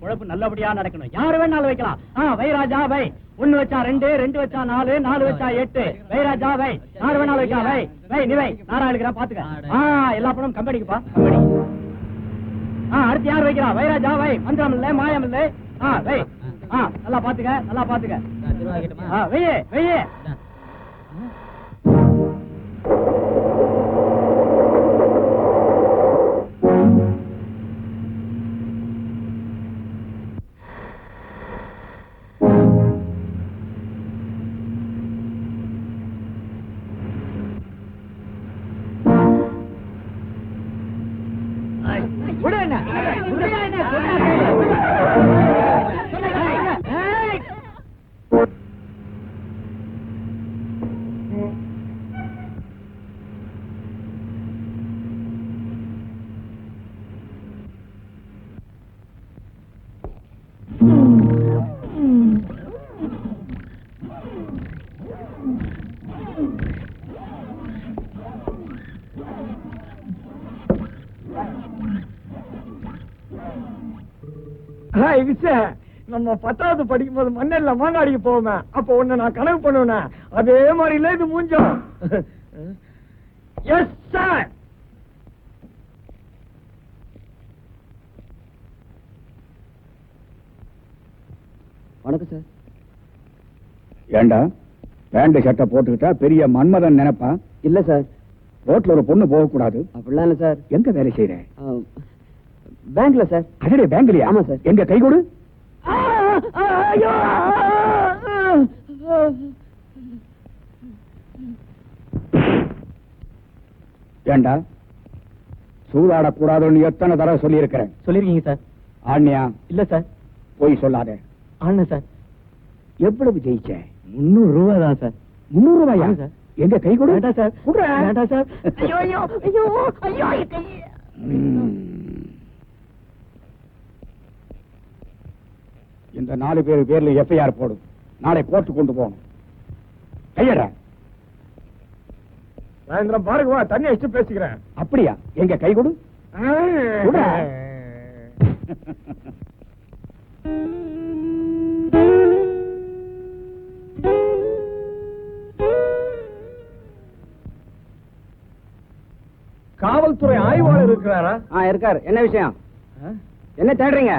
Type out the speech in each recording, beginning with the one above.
உழைப்பு நல்லபடியா நடக்கணும். யாரு வேணாலும் வைக்கலாம். வைராஜா வை. 1 வச்சா 2, 2 வச்சா 4, 4 வச்சா 8. வைராஜா வை. யாரு வேணாலும் வைக்கலாம். வை வை நீ வை. நாரா எடுக்கிறேன் பாத்துக்க. எல்லா பணமும் கம்பெனிக்குப்பா, கம்பெனி. அடுத்து யார் வைக்கிறா? வைராஜா வை. மந்திரம் இல்ல, மாயம் இல்ல. வை. நல்லா பாத்துக்க, நல்லா பாத்துக்க. வெய்யே வெய்யே. நம்ம 10வது படிக்கும் போது மண்ணெல்ல மாங்காடிக்கு போவோமே, அப்ப ஒண்ணு நான் கனவு பண்ணுவேன். அதே மாதிரி இல்ல இது மூஞ்சம். Yes sir. வணக்கம் சார். ஏண்டா பேண்ட் சட்டை போட்டுக்கிட்டா பெரிய மன்மதன் நினைப்பா? இல்ல சார். ரோட்ல ஒரு பொண்ணு போக கூடாது அப்படிலாம் இல்ல சார். எங்க வேலை செய்யற? பேங்க்ல சார். அதே பேங்க்லயா? ஆமா சார். எங்க கை கொடு. ஏண்டா சூதாடக்கூடாதுன்னு எத்தனை தடவை சொல்லி இருக்கிறேன்? சொல்லிருக்கீங்க சார். ஆண்ணியா? இல்ல சார். போய் சொல்லாத. ஆனா சார். எவ்வளவு ஜெயிச்ச? 300 ரூபாய் தான் சார். 300 ரூபாயா சார்? எங்க கை கொடு. வேண்டாம் சார். வேண்டாம் சார். ஐயோ ஐயோ ஐயோ ஐயோ கை. இந்த 4 பேர் பேர்ல எஃப்ஐஆர் போடும். நாளை கோர்ட்டு கொண்டு போகணும். கையடா. சாயந்திரம் பாருங்க வா, தண்ணி வச்சு பேசிக்கிறேன். அப்படியா? எங்க கை கொடு. காவல்துறை ஆய்வாளர் இருக்கிறாரா? இருக்காரு. என்ன விஷயம்? என்ன தேடுறீங்க?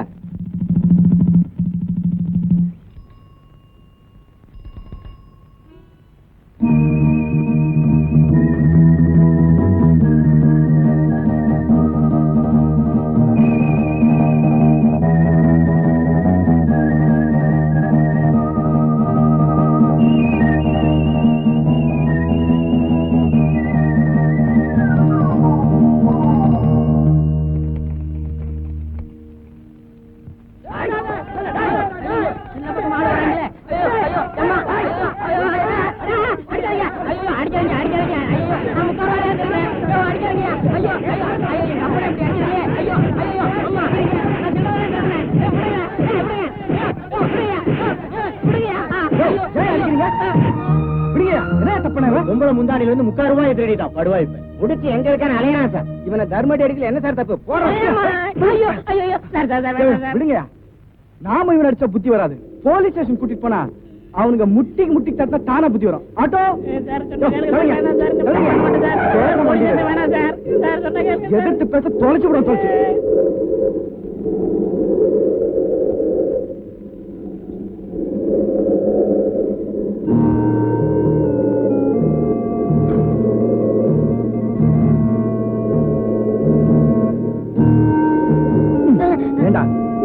உங்களை முந்தாடியில இருந்து 3 ரூபாய் திருடிட்டான் படுவாய்ப்பு. முடிச்சு எங்க இருக்கான்னு அலையறான் சார். இவனை தர்மடி அடிக்கல. என்ன சார் தப்பு? விடுங்க. நாம இவன் அடிச்சா புத்தி வராது. போலீஸ் ஸ்டேஷன் கூட்டிட்டு போனா அவனுங்க முட்டிக்கு முட்டிக்கு தட்டா தானா புத்தி வரும். ஆட்டோ எதிர்த்து பேச தொலைச்சு விட தொலைச்சு.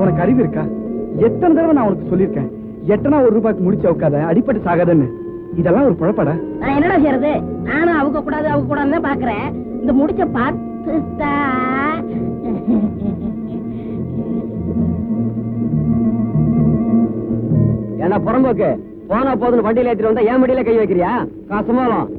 உனக்கு அறிவு இருக்கா? எத்தனை தடவை நான் உனக்கு சொல்லிருக்கேன், எட்டனா 1 ரூபாய்க்கு முடிச்சு வைக்காத, அடிப்பட்டு சாகாதன்னு. இதெல்லாம் ஒரு குழப்படா. நான் என்னடா செய்யறது? நானும் அவங்க கூடாதுன்னு பாக்குறேன். இந்த முடிச்ச பார்த்துட்டா என்ன புறம்போக்கு? போனா போதுன்னு வண்டியில ஏற்றிட்டு வந்தா ஏன் வண்டியில கை வைக்கிறியா? காசமாலும்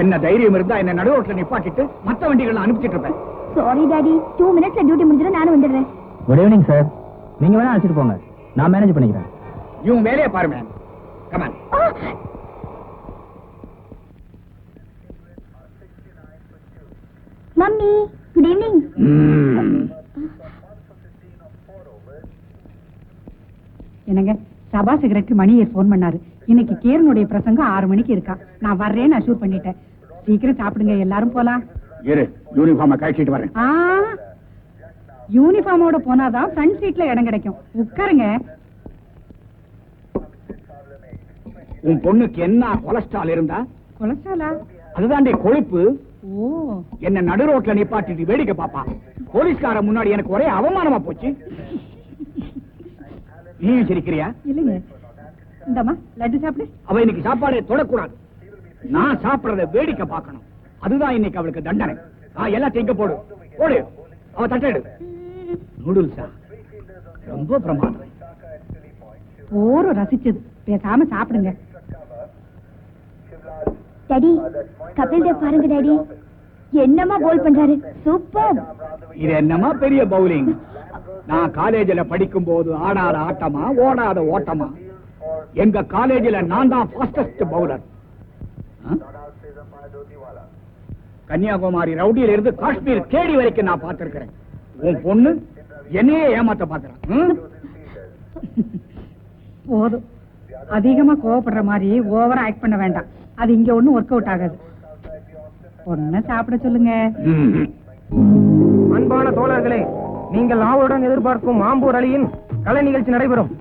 என்ன தைரியம் இருந்தா என்ன நடுரோட்ல நிப்பாட்டிட்டு மத்த வண்டிகளை அனுப்பிச்சிட்டு இருப்பேன். சாரி டாடி 2 மினிட்ஸ்ல டியூட்டி முடிஞ்சிடும் நானும் வந்துடுறேன். Good evening sir. நீங்க வேணா அழைச்சிட்டு போங்க, நான் மேனேஜ் பண்ணிக்கிறேன். இவன் வேலையை பாரு man. Come on. Mummy good evening. என்னங்க சபா செக்ரட்டரி மணியர் போன் பண்ணாரு. இன்னைக்கு கேரனுடைய பிரசங்கம் 6 மணிக்கு இருக்கா. நான் வர்றேன்னு அஷூர் பண்ணிட்டேன். சீக்கிரம் சாப்பிடுங்க, எல்லாரும் போலாம். இரு, யூனிஃபார்மை கழிச்சிட்டு வரேன். யூனிஃபார்மோட போனாதான் ஃப்ரண்ட் சீட்ல இடம் கிடைக்கும். உட்காருங்க. உன் பொண்ணுக்கு என்ன கொலஸ்ட்ரால் இருந்தா? கொலஸ்ட்ராலா? அதுதான்டே கொழுப்பு. ஓ, என்ன நடு ரோட்ல நிப்பாட்டிட்டு வேடிக்கை பாப்பா. போலீஸ்கார முன்னாடி எனக்கு ஒரே அவமானமா போச்சு. நீயும் சிரிக்கிறியா? இல்லைங்க. இந்தம்மா லட்டு சாப்பிடு. அவ இன்னைக்கு சாப்பாடே தொடக்கூடாது. நான் சாப்பிடறத வேடிக்கை பார்க்கணும். அதுதான் இன்னைக்கு அவளுக்கு தண்டனை. எல்லாத்தையும் இங்க போடு போடு. அவ தட்டெடு. நூடுல்ஸா? ரொம்ப பிரமாதம். போரும் ரசிச்சது. பேசாம சாப்பிடுங்க. டாடி கபில் தேவ் பாருங்க டாடி, என்னமா போல் பண்றாரு. சூப்பர். இது என்னமா பெரிய பவுலிங். நான் காலேஜ்ல படிக்கும் போது ஆடாத ஆட்டமா ஓடாத ஓட்டமா. எங்க காலேஜ்ல நான் தான் ஃபாஸ்டஸ்ட் பவுலர். கன்னியாகுமரி ரவுடியில இருந்து காஷ்மீர் கேடி வரைக்கும் நான் பார்த்திருக்கிறேன். உன் பொண்ணு என்னையே ஏமாத்த பாக்குறேன். போதும், அதிகமா கோவப்படுற மாதிரி ஓவரா ஆக்ட் பண்ண வேண்டாம். அது இங்க ஒண்ணும் ஒர்க் அவுட் ஆகாது. பொண்ண சாப்பிட சொல்லுங்க. அன்பான தோழர்களே, நீங்கள் ஆவலுடன் எதிர்பார்க்கும் மாம்பூர் அலியின் கலை நிகழ்ச்சி நடைபெறும்.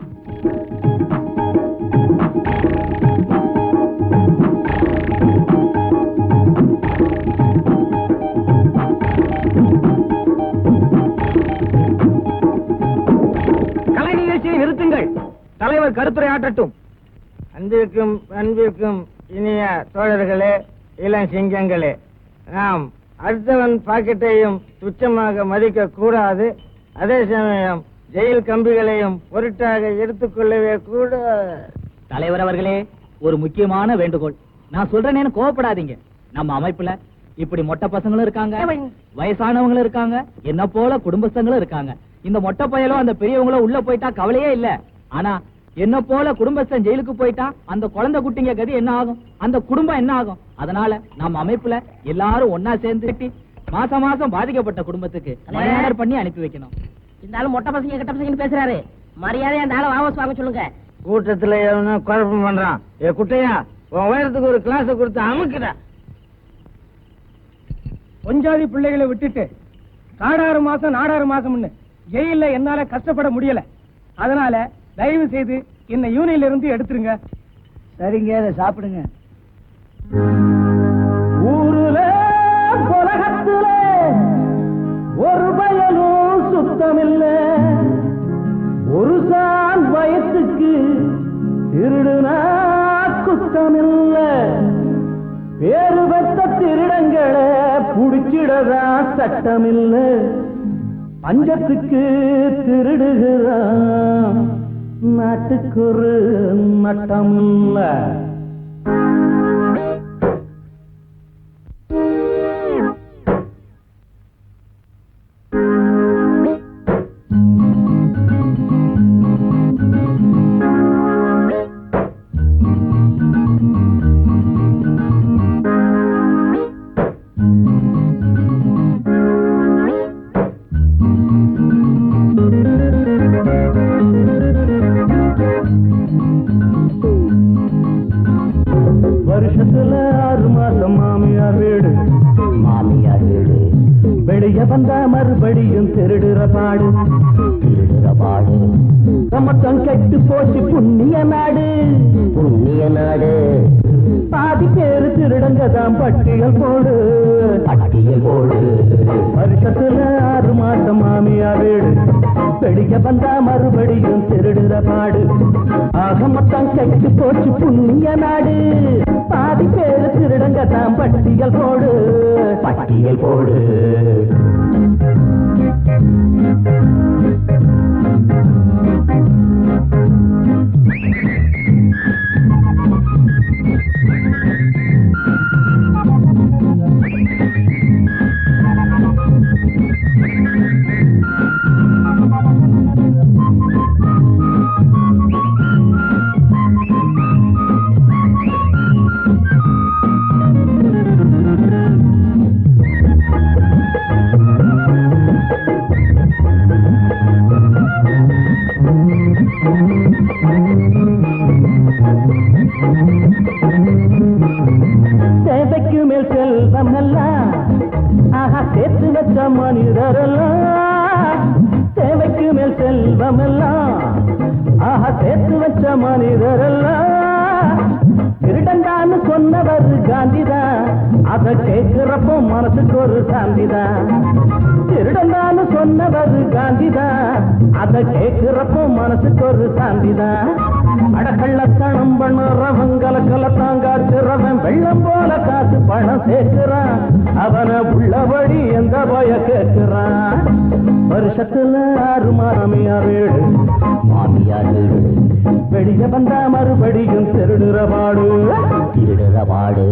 கலை நிகழ்ச்சியை நிறுத்துங்கள். தலைவர் கருத்துரை ஆற்றட்டும். அன்பிற்கும் இனிய தோழர்களே, இளம் சிங்கங்களே, நாம் அடுத்தவன் பாக்கெட்டையும் துச்சமாக மதிக்க கூடாது. அதே சமயம் ஜெயில் கம்பிகளையும் பொருட்டாக எடுத்துக்கொள்ளவே கூடாது. தலைவர் அவர்களே, ஒரு முக்கியமான வேண்டுகோள். நான் சொல்றேன்னு கோவப்படாதீங்க. நம்ம அமைப்புல இப்படி மொட்டை பசங்களும் இருக்காங்க, வயசானவங்களும் இருக்காங்க, என்ன போல குடும்பஸ்தங்களும் இருக்காங்க. இந்த மொட்டை பயலும் அந்த பெரியவங்களும் உள்ள போயிட்டா கவலையே இல்ல. ஆனா என்ன போல குடும்பஸ்தன் ஜெயிலுக்கு போயிட்டா அந்த குழந்தை குட்டிங்க கதி என்ன ஆகும், அந்த குடும்பம் என்ன ஆகும்? அதனால நம்ம அமைப்புல எல்லாரும் ஒன்னா சேர்ந்து மாசம் மாசம் பாதிக்கப்பட்ட குடும்பத்துக்கு மரியாதை பண்ணி அனுப்பி வைக்கணும். இந்த ஆளு மொட்டை பசங்க கிட்ட பசங்க பேசுறாரு. மரியாதை அந்த ஆளை வாபஸ் வாங்க சொல்லுங்க. கூட்டத்துல எவனோ குழப்பம் பண்றான். ஏ குட்டையா, உன் உயரத்துக்கு ஒரு கிளாஸ் கொடுத்து அமுக்குடா. பொஞ்சாதி பிள்ளைகளை விட்டுட்டு காடாறு மாசம் நாடாறு மாசம்னு ஜெயில என்னால கஷ்டப்பட முடியல. அதனால தயவு செய்து என்ன யூனியன்ல இருந்து எடுத்துருங்க. சரிங்க, அதை சாப்பிடுங்க. ஊருல உலகத்துல ஒரு பயனும் சுத்தமில்ல. ஒரு சான் வயசுக்கு திருடுனா குத்தமில்ல. பேரு பெற்ற திருடங்களை புடிச்சிடதா சட்டமில்ல. பஞ்சத்துக்கு திருடுகிறான், நாட்டுக்கு ஒரு நட்டம் இல்ல. வருஷத்துல 6 மாசம் மாமியார் வீடு. வெளிய வந்தா மறுபடியும் திருடுற பாடு. சமத்தம் கெட்டு போச்சு புண்ணிய நாடு. பாதி பேரு திருடங்க தான் பட்டியல் போடு. வருஷத்துல 6 மாசம் மாமியார் வீடு. வெளிய வந்தா மறுபடியும் திருடுற பாடு. ஆக மொத்தம் கெட்டு போச்சு புண்ணிய நாடு. பாதி பேரு திருடங்க தான் பட்டியல் போடு. பட்டியல் போடு. தேவைக்கு மேல் செல்வம் எல்லாம் ஆஹா சேர்த்து வச்ச மனிதரெல்லாம். தேவைக்கு மேல் செல்வம் எல்லாம் ஆஹா சேர்த்து வச்ச மனிதரெல்லாம். திருடண்டான்னு சொன்னவர் காந்திதான், அதை கேட்கிறப்போ மனசுக்கு ஒரு சாந்திதான். திருடண்டான்னு சொன்னவர் காந்திதான், அதை கேட்கிறப்போ மனசுக்கு ஒரு சாந்திதான். அடக்கள்ளத்தனம் பண்ணுறவன் கலக்கலத்தான் காட்டுறவன் வெள்ளம் போல காசு பணம் சேர்க்கிறான். அவனை உள்ளபடி எந்த போய கேட்கிறான். வருஷத்துல 6 மாமியார் வீடு, மாமியார் வீடு வெளிய வந்தா மறுபடியும் திருடுற பாடு. திருடுற பாடு.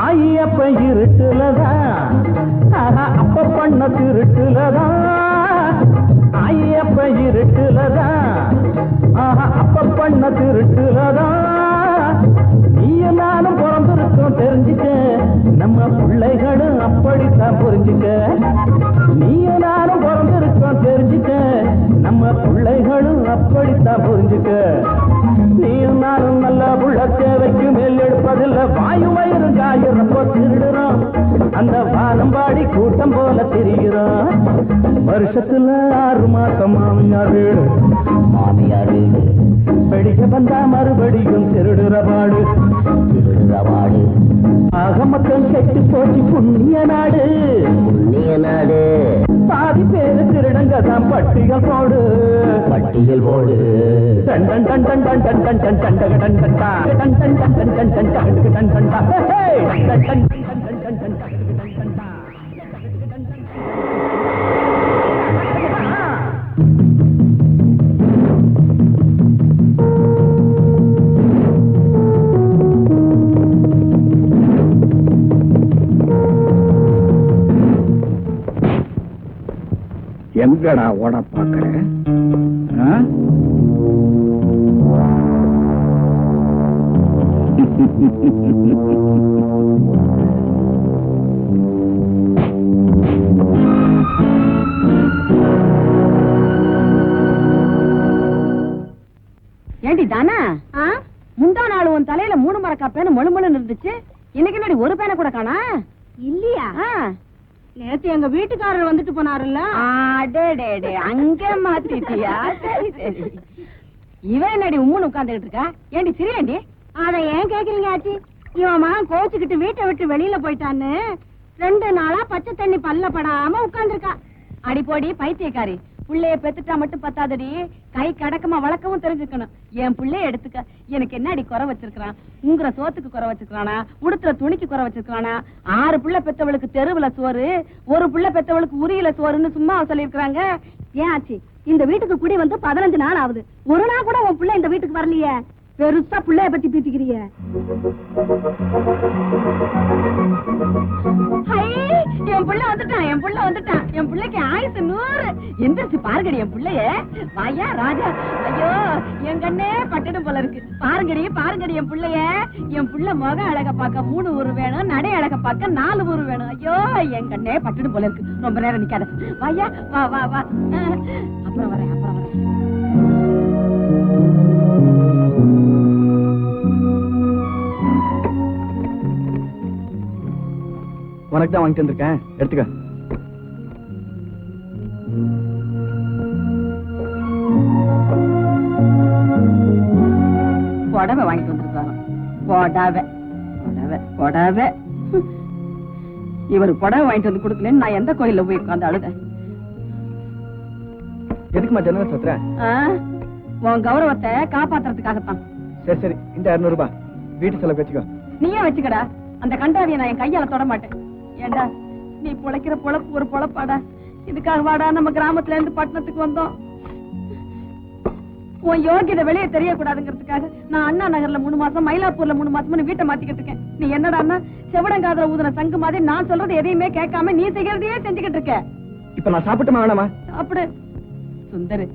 ஆயியப்ப இருட்டுலதான் அப்ப பண்ண திருட்டுலதான். ஆயியப்ப இருட்டுலதான் அப்ப பண்ண திருட்டுலதான். நீயும் நானும் பிறந்திருக்கோம் தெரிஞ்சுக்க, நம்ம பிள்ளைகளும் அப்படித்தான் புரிஞ்சுக்க. நீயும் நானும் பிறந்திருக்கோம் தெரிஞ்சுக்க, நம்ம பிள்ளைகளும் அப்படித்தான் புரிஞ்சுக்க. நீயும் நானும் நல்ல புள்ள தேவைக்கு மேல் எடுப்பதில்லை. வாயு வயிறு காயிறப்போ திருடுறோம், அந்த வானம்பாடி கூட்டம் போல திரிகிறோம். வருஷத்துல 6 மாசம் மாமியார் வீடு, மாமியார் வீடு வெளிய வந்தா மறுபடியும் திருடுற பாடு. திருடுற பாடு. ஆக மக்கள் கெட்டு போச்சு புண்ணிய நாடு. புண்ணிய நாடு. பாதி பேரு திருடங்க தான் பட்டியல் போடு. பட்டியல் போடு. டன் டன் டன் டன் டன் டன் டன் டன் டன் டன் டன் டன் டா. டன் டன் டன் டன் டன் டன் டன் டன் டன் டா. ஹே டன் டன் டன் டன் டன் டன் டன் டா. எங்கடா ஓட பாக்குற? ஏண்டி தானா முந்தா நாள் உன் தலையில 3 மரக்கா பேனு மொழுமொழுன்னு இருந்துச்சு. இன்னைக்கு நாடி ஒரு பேனை கூட காணா. இல்லையா? நேத்து எங்க வீட்டுக்காரர் வந்துட்டு போனாருல்ல. அங்க மாத்திட்டியா? சரி சரி. இவன் என்னடி உம்முன்னு உட்கார்ந்துட்டு இருக்கா? ஏண்டி சிரியாண்டி? அத ஏன் கேக்குறீங்க ஆச்சி? இவன் மகன் கோச்சுக்கிட்டு வீட்டை விட்டு வெளியில போயிட்டான்னு 2 நாளா பச்சை தண்ணி பல்ல படாம உட்கார்ந்துருக்கா. அடிப்போடி பைத்தியக்காரி. புள்ளைய பெத்துட்டா மட்டும் பத்தாதடி, கை கடக்கமா வளர்க்கவும் தெரிஞ்சுக்கணும். என் புள்ளைய எடுத்துக்க. எனக்கு என்ன அடி குறை வச்சிருக்கான்? உங்குற சோத்துக்கு குறை வச்சிருக்கானா? உடுத்துற துணிக்கு குறை வச்சிருக்கானா? 6 புள்ள பெத்தவளுக்கு தெருவுல சோறு, 1 புள்ள பெத்தவளுக்கு உரியில சோறுன்னு சும்மா சொல்லிருக்காங்க. ஏன் ஆச்சு? இந்த வீட்டுக்கு குடி வந்து 15 நாள் ஆகுது. ஒரு நாள் கூட உன் புள்ள இந்த வீட்டுக்கு வரலையே. பெருசா புள்ளைய பத்தி பீத்திக்கிறிய. என் புள்ள வந்துட்டான், என் புள்ள வந்துட்டான். என் பிள்ளைக்கு ஆயுசு 100. எந்திரிச்சு பாருங்கடி என் பிள்ளைய. வாயா ராஜா. ஐயோ என் கண்ணே பட்டடும் போல இருக்கு. பாருங்கடி பாருங்கடி என் பிள்ளைய. என் புள்ள முக அழக பார்க்க 3 ஊரு வேணும், நடை அழக பார்க்க 4 ஊரு வேணும். ஐயோ என் கண்ணே பட்டடும் போல இருக்கு. ரொம்ப நேரம் நிக்காத. வாயா வா வா வா. அப்புறம் வரேன் அப்புறம் வரேன். உனக்கு தான் வாங்கிட்டு வந்திருக்கேன், எடுத்துக்க. புடவை வாங்கிட்டு வந்திருக்காங்க. புடவை புடவை புடவை. இவர் புடவை வாங்கிட்டு வந்து கொடுக்கலன்னு நான் எந்த கோயில்ல போய் உட்காந்து அழுத. எதுக்குமா ஜன்னல் சத்துற? உன் கௌரவத்தை காப்பாத்துறதுக்காகத்தான். சரி சரி, இந்த 200 ரூபாய் வீட்டு செலவு வச்சுக்கோ. நீயே வச்சுக்கடா. அந்த கண்டாவிய நான் என் கையால தொட மாட்டேன். ஏண்டா நீ பொழைக்கிற பொழப்பு ஒரு பொழப்பாடா. இதுக்காக வாடா நம்ம கிராமத்துல இருந்து பட்டணத்துக்கு வந்தோம். உன் யோகியதை வெளியே தெரியக்கூடாதுங்கிறதுக்காக நான் அண்ணா நகர்ல 3 மாசம், மயிலாப்பூர்ல 3 மாசம் வீட்டை மாத்திக்கிட்டு இருக்கேன். நீ என்னடான்னா செவடங்காதுல ஊதுன சங்கு மாதிரி நான் சொல்றது எதையுமே கேட்காம நீ செய்யறதையே செஞ்சுக்கிட்டு இருக்க. இப்ப நான் சாப்பிட்டுமா வேணாமா? சாப்பிடு சுந்தரு,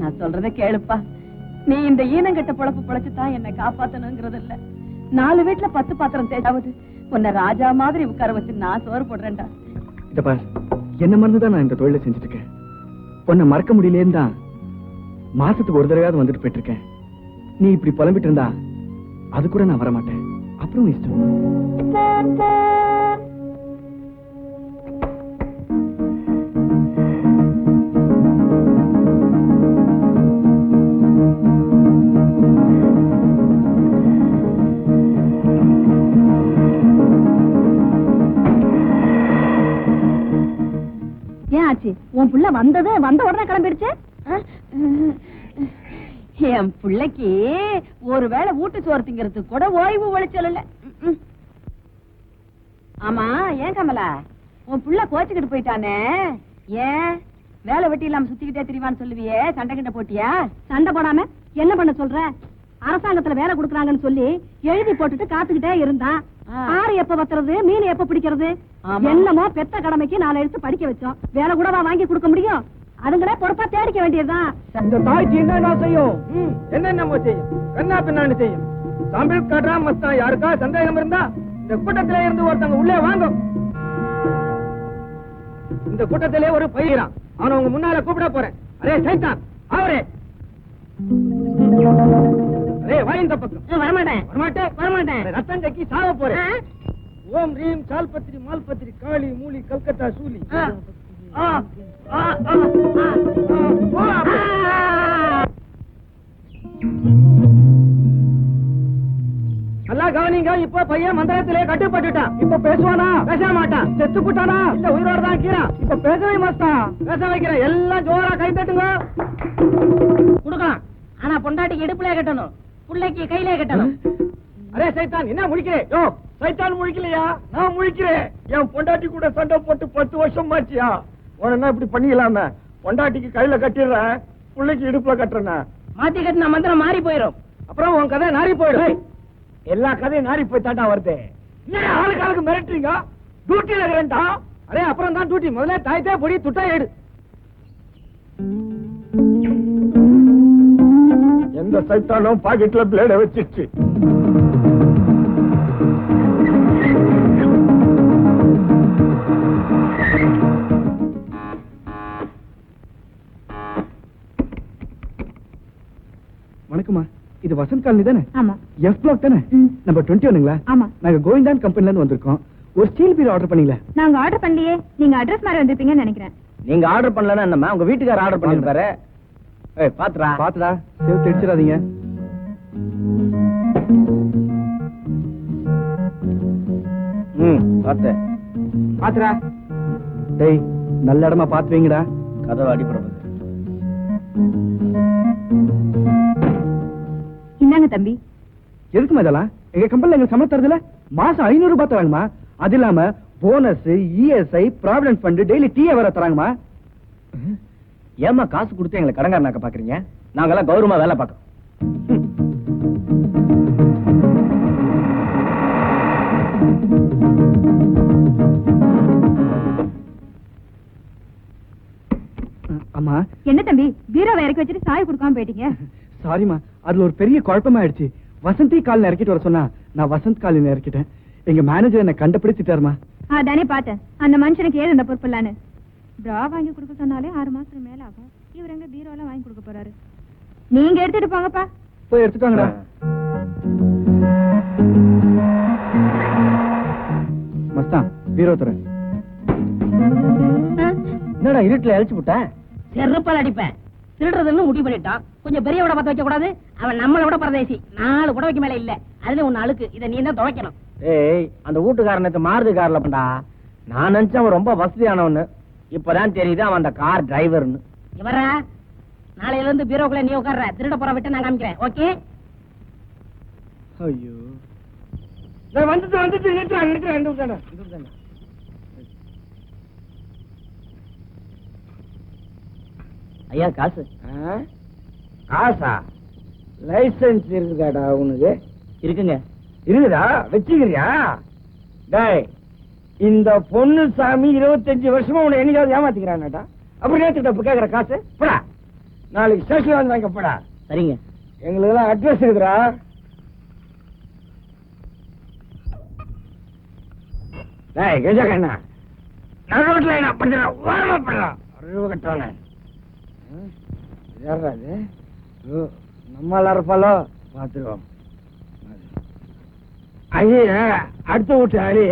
நான் சொல்றதை கேளுப்பா. நீ இந்த ஈனங்கட்ட பொழப்பு பொழைச்சுதான் என்னை காப்பாத்தணுங்கிறது இல்ல. 4 வீட்டுல 10 பாத்திரம் தேடாவது உன்னை ராஜா மாதிரி உட்கார வச்சு நான் சோறு போடுறேன்டா. இத பாரு, என்ன மறந்துதான் நான் இந்த தொழிலை செஞ்சுட்டு இருக்கேன். உன்னை மறக்க முடியலேன்னு தான் மாசத்துக்கு ஒரு தடவையாவது வந்துட்டு போயிட்டு இருக்கேன். நீ இப்படி புலம்பிட்டு இருந்தா அது கூட நான் வரமாட்டேன். அப்புறம் இஷ்டம். ஏன் ஆச்சு? உன் புள்ள வந்த உடனே கிளம்பிடுச்சு. என் பிள்ளைக்கு ஒருவேளை வீட்டு சோறு திங்கிறதுக்கு கூட ஓய்வு ஒழிச்சல் இல்ல. ஆமா, ஏன் கமலா உன் புள்ள கோச்சுக்கிட்டு போயிட்டானே? ஏன் வேலை வெட்டி இல்லாம சுத்திக்கிட்டே திரிவான்னு சொல்லுவியே, சண்டை கிட்ட போட்டியா? சண்டை போடாம என்ன பண்ண சொல்ற? அரசாங்கத்துல வேலை கொடுக்கறாங்கன்னு சொல்லி எழுதி போட்டுட்டு காத்துக்கிட்டே இருந்தான். ஆறு எப்ப வத்துறது, மீன் எப்ப பிடிக்கிறது? என்னமோ பெத்த கடமைக்கு 4 எழுத்து படிக்க வச்சோம். வேலை கூடவா வாங்கி கொடுக்க முடியும்? அதுங்களே பொறுப்பா தேடிக்க வேண்டியதுதான். இந்த தாய்ச்சி என்ன செய்யும்? என்னென்ன செய்யும்? கண்ணா பின்னான்னு செய்யும். தமிழ் காட்டுறா மஸ்தான். யாருக்கா சந்தேகம் இருந்தா இந்த கூட்டத்திலே இருந்து ஒருத்தங்க உள்ளே வாங்கும். இந்த கூட்டத்திலே ஒரு பயிரான், அவனை உங்க முன்னால கூப்பிட போறேன். அரே சைத்தான், அவரே அரே வா இந்த பக்கம். வரமாட்டேன் வரமாட்டேன் வரமாட்டேன். ரத்தம் கக்கி சாவ போறேன். ஓம் ரீம் சால்பத்திரி மால்பத்திரி காளி மூலி கல்கத்தா சூலி. நல்லா கவனிங்க. இப்ப பையன் மந்திரத்திலே கட்டுப்பட்டுட்டான். இப்ப பேசுவானா? பேச மாட்டான். செத்து போட்டானா? இல்ல உயிரோட தான் கீழான். இப்ப பேசவே மாட்டான். பேச வைக்கிறேன். எல்லாம் ஜோரா கை தட்டுங்க. குடுக்கலாம். ஆனா பொண்டாட்டிக்கு இடுப்புல கட்டணும், பிள்ளைக்கு கையில கட்டணும். அரே சைத்தான், என்ன முழிக்கிறே? யோ சைத்தான் முழிக்கலையா? நான் முழிக்கிறேன். என் பொண்டாட்டி கூட சண்டை போட்டு 10 வருஷம் ஆச்சியா? உடனே இப்படி பண்ணிக்கலாம? பொண்டாட்டிக்கு கையில கட்டிடுறேன், பிள்ளைக்கு இடுப்புல கட்டுறேன். மாத்தி கட்டின மந்திரம் மாறி போயிடும். அப்புறம் உன் கதை நாரி போயிடும். எல்லா கதையும் நாரி போய் தாண்டா வருது. ஆளுக்கு ஆளுக்கு மிரட்டுறீங்க. டியூட்டில இருக்கிறேன்டா. அரே அப்புறம் தான் டியூட்டி. முதல்ல தாய்த்தே பொடி துட்டா ஏடு. எந்த சைத்தானும் பாக்கெட்ல பிளேட வச்சிருச்சு. வணக்கம்மா, இது வசந்த் காலனி தானே? ஆமா. எஃப் பிளாக் தானே? நம்பர் 21ங்களா? ஆமா. நாங்க கோவிந்தான் கம்பெனில இருந்து வந்திருக்கோம். ஒரு ஸ்டீல் பீரோ ஆர்டர் பண்ணீங்களா? நாங்க ஆர்டர் பண்ணலையே. நீங்க அட்ரஸ் மாதிரி வந்திருப்பீங்கன்னு நினைக்கிறேன். நீங்க ஆர்டர் பண்ணலன்னா என்னம்மா, உங்க வீட்டுக்காரர் ஆர்டர் பண்ணிருப்பாரு. ஏய் பாத்துடா பாத்துடா, சேவ் தெரிச்சிடாதீங்க. பாத்து பாத்துடா. டேய், நல்ல இடமா பாத்து வைங்கடா. கதவை அடிப்படை. இந்தாங்க தம்பி. எதுக்குமா இதெல்லாம்? எங்க கம்பெனில எங்க சம்பளம் தரதுல மாசம் 500 ரூபாய் தராங்கம்மா. அது இல்லாம bonus, ESI, provident fund, daily tea வர தராங்கம்மா. ஏமா காசு கொடுத்து எங்களை கடங்காரனாக்க பாக்குறீங்க? நாங்கெல்லாம் கௌரவமா வேலை பார்க்கறோம். அம்மா. என்ன தம்பி, பீரோவை இறக்கி வச்சுட்டு சாய் கொடுக்காம போயிட்டீங்க? சாரிமா, அதுல ஒரு பெரிய குழப்பமா ஆயிடுச்சு. வசந்தி காலில் இறக்கிட்டு வர சொன்னா நான் வசந்த் காலில் இறக்கிட்டேன். எங்க மேனேஜர் என்ன கண்டுபிடிச்சிட்டாருமா. அதானே பார்த்தேன். அந்த மனுஷனுக்கு ஏது இந்த பொறுப்பில்லான்னு. பிரா வாங்கி கொடுக்க சொன்னாலே 6 மாசத்துக்கு மேல ஆகும். இவர் எங்க பீரோ எல்லாம் வாங்கி கொடுக்க போறாரு? நீங்க எடுத்துட்டு போங்கப்பா. போய் எடுத்துட்டு வாங்கடா. மஸ்தான், பீரோ தர. என்னடா இருட்டுல அழிச்சு விட்ட? செருப்பால் அடிப்பேன். திருடுறதுன்னு முடிவு பண்ணிட்டான். கொஞ்சம் பெரிய விட பத்த வைக்க கூடாது. அவன் நம்மளை விட பரதேசி. 4 புடவைக்கு மேல இல்ல. அதுல ஒண்ணு அழுக்கு. இதை நீ தான் துவைக்கணும். ஏய், அந்த வீட்டுக்காரனத்து மாருதி கார்ல பண்ணா. நான் நினைச்சேன் அவன் ரொம்ப வசதியானவன்னு. இப்பதான் தெரியுது அவன் அந்த கார் டிரைவர்னு. இவரா நாளையில இருந்து பீரோக்குள்ள நீ உட்கார்ற. திருட போற விட்டு நான் காமிக்கிறேன். ஓகே? ஐயோ, வந்துட்டு நிறுத்துறேன். ஐயா காசு. காசா? லைசன்ஸ் இருக்குதாடா உனக்கு? இருக்குங்க. இருக்குதா? வச்சுக்கிறியா? டேய், இந்த பொண்ணு சாமி 25 வருஷமா உன்னை என்னைக்காவது ஏமாத்திக்கிறான்டா. அப்புறம் நேற்று கேக்குற காசு போடா. நாளைக்கு ஸ்டேஷன் வந்து வாங்க போடா. சரிங்க. எங்களுக்கு எல்லாம் அட்ரஸ் இருக்குதா? டேய் கெஜா கண்ணா, நடுரோட்ல என்ன பண்றான்? ஓரமா பண்றான். அறிவு கட்டானே. யாரா இது? நம்மளா இருப்பாலோ? பாத்துருவோம். ஐய, அடுத்த வீட்டு அடி.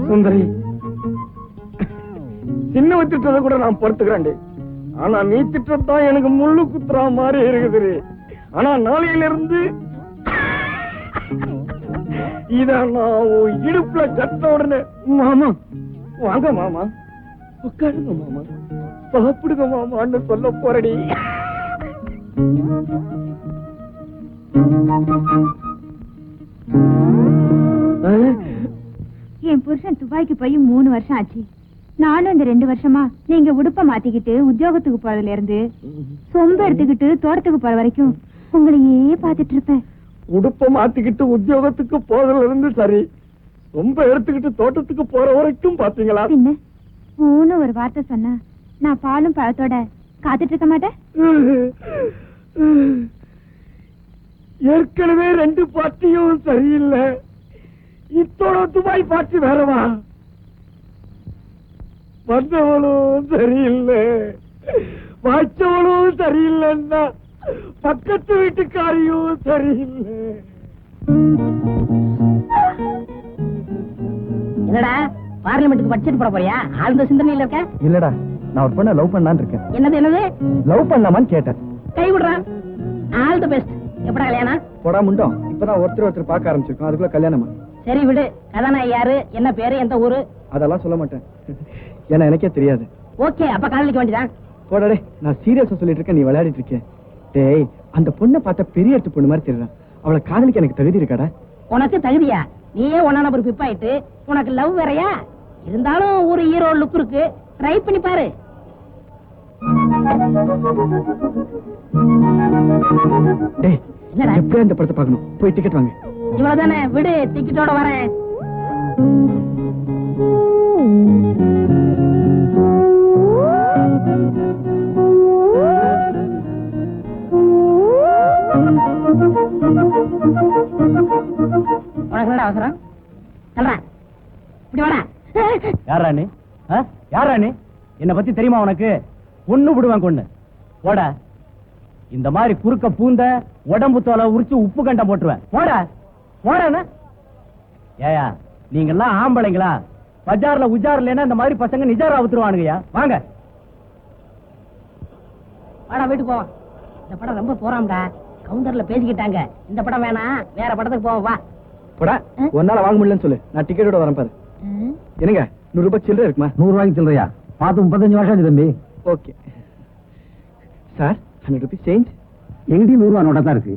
சுந்தரி, சின்ன திட்டத்தை கூட நான் பொறுத்துக்கிறேன். ஆனா நீ திட்டத்தான் எனக்கு முள்ளு குத்துறா மாதிரி இருக்குது. ஆனா நாளையில இருந்து இத நான் இடுப்புல கட்ட உடனே, மாமா வாங்க மாமா, உட்காருங்க மாமா, சாப்பிடுங்க மாமான்னு சொல்ல போறடி. என் புருஷன் துபாய்க்கு போய் 3 வருஷம் ஆச்சு. நானும் இந்த 2 வருஷமா நீங்க உடுப்ப மாத்திக்கிட்டு உத்தியோகத்துக்கு போறதுல இருந்து சொம்ப எடுத்துக்கிட்டு தோட்டத்துக்கு போற வரைக்கும் உங்களையே பாத்துட்டு இருப்பேன். உடுப்ப மாத்திக்கிட்டு உத்தியோகத்துக்கு போறதுல இருந்து சரி, ரொம்ப எடுத்துக்கிட்டு தோட்டத்துக்கு போற வரைக்கும் பாத்தீங்களா? பின்ன ஊன்னு ஒரு வார்த்தை சொன்னா நான் பாலும் பழத்தோட காத்துட்டு இருக்க மாட்டேன். ஏற்கனவே 2 பார்ட்டியும் சரியில்லை. இத்தோட துபாய் பார்ட்டி வேறவா? வந்தவளும் சரியில்லை, வாய்ச்சவளும் சரியில்லைன்னா பக்கத்து வீட்டுக்காரியும் சரியில்லை. என்னடா பார்லிமெண்ட்டுக்கு பட்ஜெட் போட போறியா? ஆழ்ந்த சிந்தனையில இருக்க? இல்லடா, நான் ஒரு பொண்ணை லவ் பண்ணலான்னு இருக்கேன். என்னது? லவ் பண்ணலாமான்னு கேட்டேன். கை விடுறான். All the best. எப்படா கல்யாணம்? போடா முண்டோம், இப்பதான் ஒருத்தர் பார்க்க ஆரம்பிச்சிருக்கோம், அதுக்குள்ள கல்யாணமா? சரி விடு. கதாநாயகி யாரு, என்ன பேரு, எந்த ஊரு? அதெல்லாம் சொல்ல மாட்டேன், ஏன்னா எனக்கே தெரியாது. ஓகே, அப்ப காதலிக்க வேண்டியதான். போடா, நான் சீரியஸா சொல்லிட்டு இருக்கேன், நீ விளையாடிட்டு இருக்கேன். டேய், அந்த பொண்ணை பார்த்தா பெரிய எடுத்து பொண்ணு மாதிரி தெரியறான். அவளை காதலிக்க எனக்கு தகுதி இருக்காடா? உனக்கு தகுதியா? நீயே 1 நம்பர் பிப்பாயிட்டு உனக்கு லவ் வேறையா? இருந்தாலும் ஒரு ஹீரோ லுக் இருக்கு, ட்ரை பண்ணி பாரு. டேய், எப்படியா இந்த படத்தை பார்க்கணும், போய் டிக்கெட் வாங்க. இவ்வளவுதானே, விடு, டிக்கெட்டோட வரேன். உனக்கு என்னடா அவசரம்? சொல்றேன், இப்படி வாடா. யாரா நீ? யாரா நீ? என்ன பத்தி தெரியுமா உனக்கு? ஒண்ணு விடுவேன் கொண்டு போட. இந்த மாதிரி குறுக்க பூந்த உடம்பு தோலை உரிச்சு உப்பு கண்டம் போட்டுருவேன். போட போட. ஏயா, நீங்க எல்லாம் ஆம்பளைங்களா? பஜார்ல உஜார் இல்லைன்னா இந்த மாதிரி பசங்க நிஜாரா ஊத்துருவானுங்கயா. வாங்க வாடா, வீட்டுக்கு போவோம். இந்த படம் ரொம்ப போறாம்டா, கவுண்டர்ல பேசிக்கிட்டாங்க. இந்த படம் வேணாம், வேற படத்துக்கு போவோம். வா போடா. ஒன்னால வாங்க முடியலன்னு சொல்லு, நான் டிக்கெட்டோட வரேன் பாரு. என்னங்க, 100 ரூபாய் சில்லறை இருக்குமா? 100 ரூபாய்க்கு சில்லறையா? பார்த்து 35 வருஷம் ஆச்சு தம்பி. Okay sir, 100 rupees change. எங்கேயும் 100 ரூபா நோட்டா தான் இருக்கு.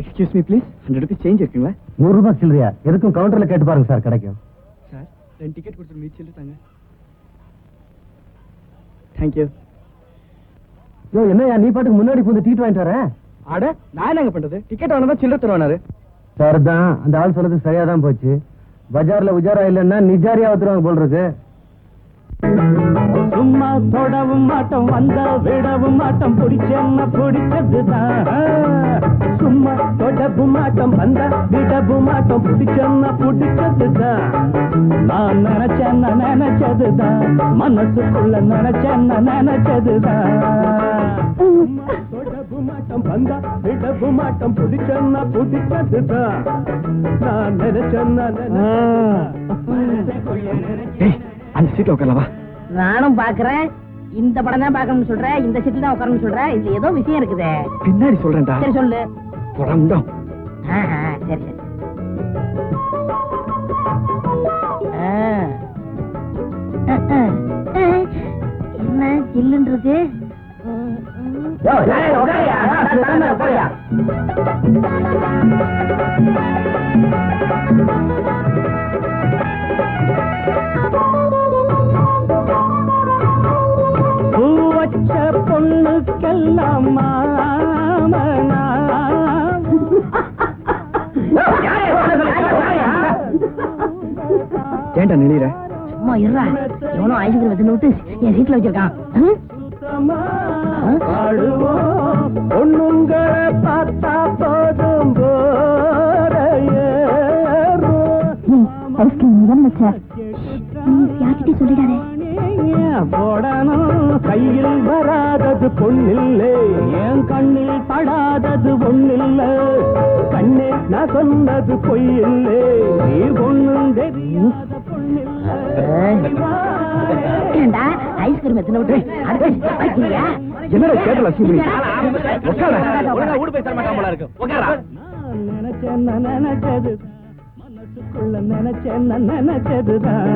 Excuse me please, 100 rupees change இருக்குங்களா? 100 ரூபாய் சில்லறையா? எதுக்கும் கவுண்டர்ல கேட்டு பாருங்க சார், கிடைக்கும். சார், 2 டிக்கெட் கொடுத்து மீதி சில்லறை தாங்க. தேங்க்யூ. என்னையா நீ பாட்டுக்கு முன்னாடி போய் டிக்கெட் வாங்கிட்டு வர? அட, நான் என்னங்க பண்றது? டிக்கெட் வாங்கினா சில்லறை தருவானாரு. சார் தான், அந்த ஆள் சொல்றது சரியா தான் போச்சு. பஜார்ல உஜாரா இல்லன்னா நிஜாரியா ஊத்துறாங்க போல் இருக்கு. சும்மா தொடவும் மாட்டோம், வந்த விடவும் மாட்டோம், பிடிச்ச பிடிச்சதுதான். சும்மா தொடவும் மாட்டோம், வந்த விடவும் மாட்டோம், பிடிச்ச பிடிச்சதுதான். நான் நினைச்சதுதான் மனசுக்குள்ள நினைச்சதுதான் தொடப்பு மாட்டம் வந்தா விடப்பு மாட்டம் பிடிச்சா பிடிச்சதுதான் நான் நினைச்சேன்னா அந்த சீட்ல உட்காரவா? நானும் பாக்குறேன். இந்த படம் தான் பாக்கணும்னு சொல்றேன், இந்த சீட்ல தான் உட்காரணும்னு சொல்றேன். இதுல ஏதோ விஷயம் இருக்குதே. பின்னாடி சொல்றேன்டா. சரி சொல்லு. புறம்தான். சரி சரி. என்ன ஜில்லுன்றது? பூவச்ச பொண்ணுக்கெல்லாம் மாமனா ஏன்டா நிலையிற? சும்மா இருடா. எவனோ ஐஸ்கிரீம் வச்சு விட்டு என் சீட்ல வச்சிருக்கான். பொண்ணுங்களை பார்த்தா போதும் போடணும். கையில் வராதது பொண்ணில்லை, என் கண்ணில் படாதது ஒண்ணில்லை. கண்ணே நான் சொன்னது பொய்யில்லை, நீ பொண்ணும் தெரியாத பொண்ணில்லை. ஐஸ்கிரீம் எத்தனை விட்டு என்னடா கேட்ட லட்சுமி? நினைச்சது மனசுக்குள்ள நினைச்சதுதான்.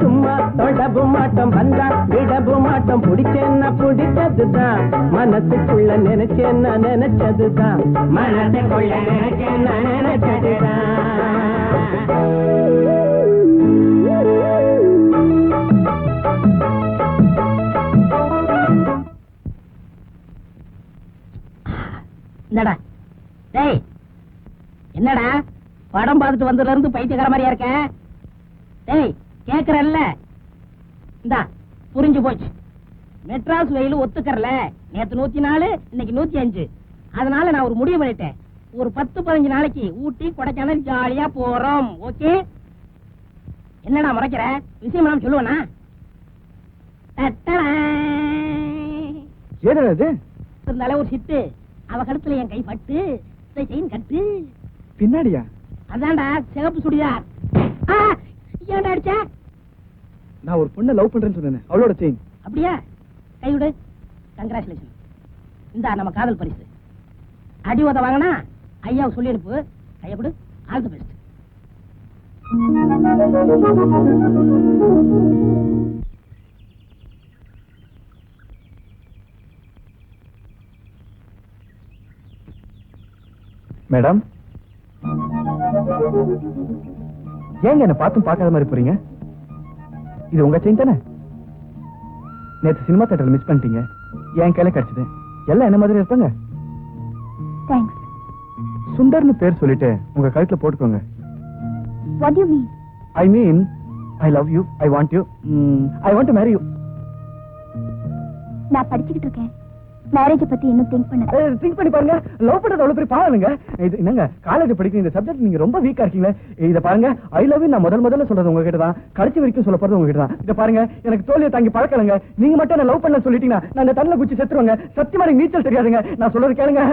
சும்மா தொடப்பு மாட்டம் வந்தா விடப்பு மாட்டம் பிடிச்சேன்னா பிடிச்சதுதான். மனசுக்குள்ள நினைச்சதுதான். மனசுக்குள்ள நினைச்சதுதான். என்னடா டேய், என்னடா படம் பார்த்துட்டு வந்ததுல இருந்து பைத்தியக்கார மாதிரியா இருக்க? டேய் கேக்குறல்ல, இந்தா புரிஞ்சு போச்சு. மெட்ராஸ் வெயில் ஒத்துக்கறல. நேத்து 104, இன்னைக்கு 105. அதனால நான் ஒரு முடிவு பண்ணிட்டேன். ஒரு 10-15 நாளைக்கு ஊட்டி கொடைக்கானல் ஜாலியா போறோம். ஓகே? என்னடா முறைக்கிற? விஷயம் நான் சொல்லுவேனா? இருந்தாலே ஒரு சிட்டு அவ கழுத்துல என் கை பட்டு செயின் கட்டு. பின்னாடியா? அதான்டா சிவப்பு சுடிதார். ஏன்டா அடிச்ச? நான் ஒரு பொண்ணை லவ் பண்றேன்னு சொன்னேன், அவளோட செயின். அப்படியா? கை விடு. கங்க்ராச்சுலேஷன். இந்தா நம்ம காதல் பரிசு. அடி உத வாங்கினா ஐயாவை சொல்லி அனுப்பு. கையை கொடு. All the best. மேடம், ஏங்க என்ன பார்த்தும் பார்க்காத மாதிரி போறீங்க? இது உங்க செயின் தானே? நேற்று சினிமா தியேட்டர்ல மிஸ் பண்ணிட்டீங்க, என் கையில கிடைச்சது. எல்லாம் என்ன மாதிரி இருப்பாங்க. தேங்க்ஸ். சுந்தர்னு பேர் சொல்லிட்டு உங்க கழுத்துல போட்டுக்கோங்க. What do you mean? I mean, I love you, I want you, I want to marry you. நான் படிச்சுக்கிட்டு இருக்கேன். மேரேஜ் பத்தி இன்னும் திங்க் பண்ணல. திங்க் பண்ணி பாருங்க. லவ் பண்றது அவ்வளவு பெரிய பாவம்ங்க. இது என்னங்க காலேஜ் படிக்கிற இந்த சப்ஜெக்ட் நீங்க ரொம்ப வீக்கா இருக்கீங்களே. இத பாருங்க, ஐ லவ் யூ நான் முதல்ல சொல்றது உங்ககிட்ட தான். கடைசி வரைக்கும் சொல்ல போறது உங்ககிட்ட தான். இத பாருங்க, எனக்கு தோல்வியை தாங்கி பழக்கலங்க. நீங்க மட்டும் என்ன லவ் பண்ண சொல்லிட்டீங்கன்னா நான் இந்த தண்ணில குச்சி செத்துருவேங்க. சத்தியமா எனக்கு நீச்சல் தெரியாதுங்க. நான் சொல்றது கேளுங்க.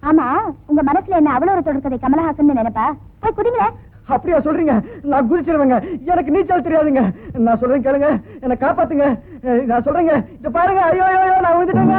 ஆமா, உங்க மனசுல என்ன அவ்வளவு ஒரு தொடர்கதை கமலஹாசன் நினைப்பா? போய் குதிங்களே. அப்படியா சொல்றீங்க? நான் குதிச்சிருவேங்க. எனக்கு நீச்சல் தெரியாதுங்க. நான் சொல்றேன் கேளுங்க, என்ன காப்பாத்துங்க. நான் சொல்றேங்க, இத பாருங்க. ஐயோ ஐயோ நான் விழுந்துட்டேங்க.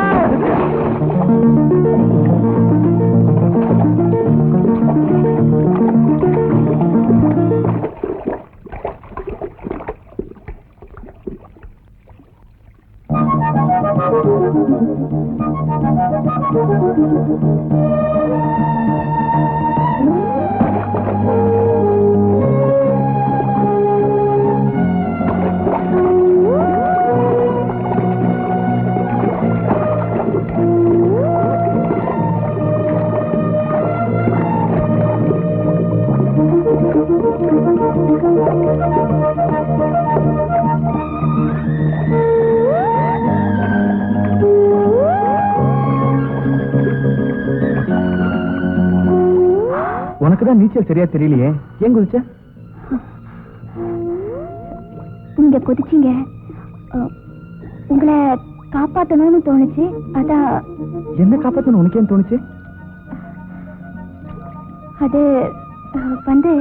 உனக்குதான் நீச்சல் சரியா தெரியலையே, ஏன் குதிச்ச? நீங்க கொதிச்சீங்க. உங்களை காப்பாத்தணும்னு தோணுச்சு. அதான். என்ன காப்பாத்தணும் உனக்கு ஏன் தோணுச்சு? அது வந்து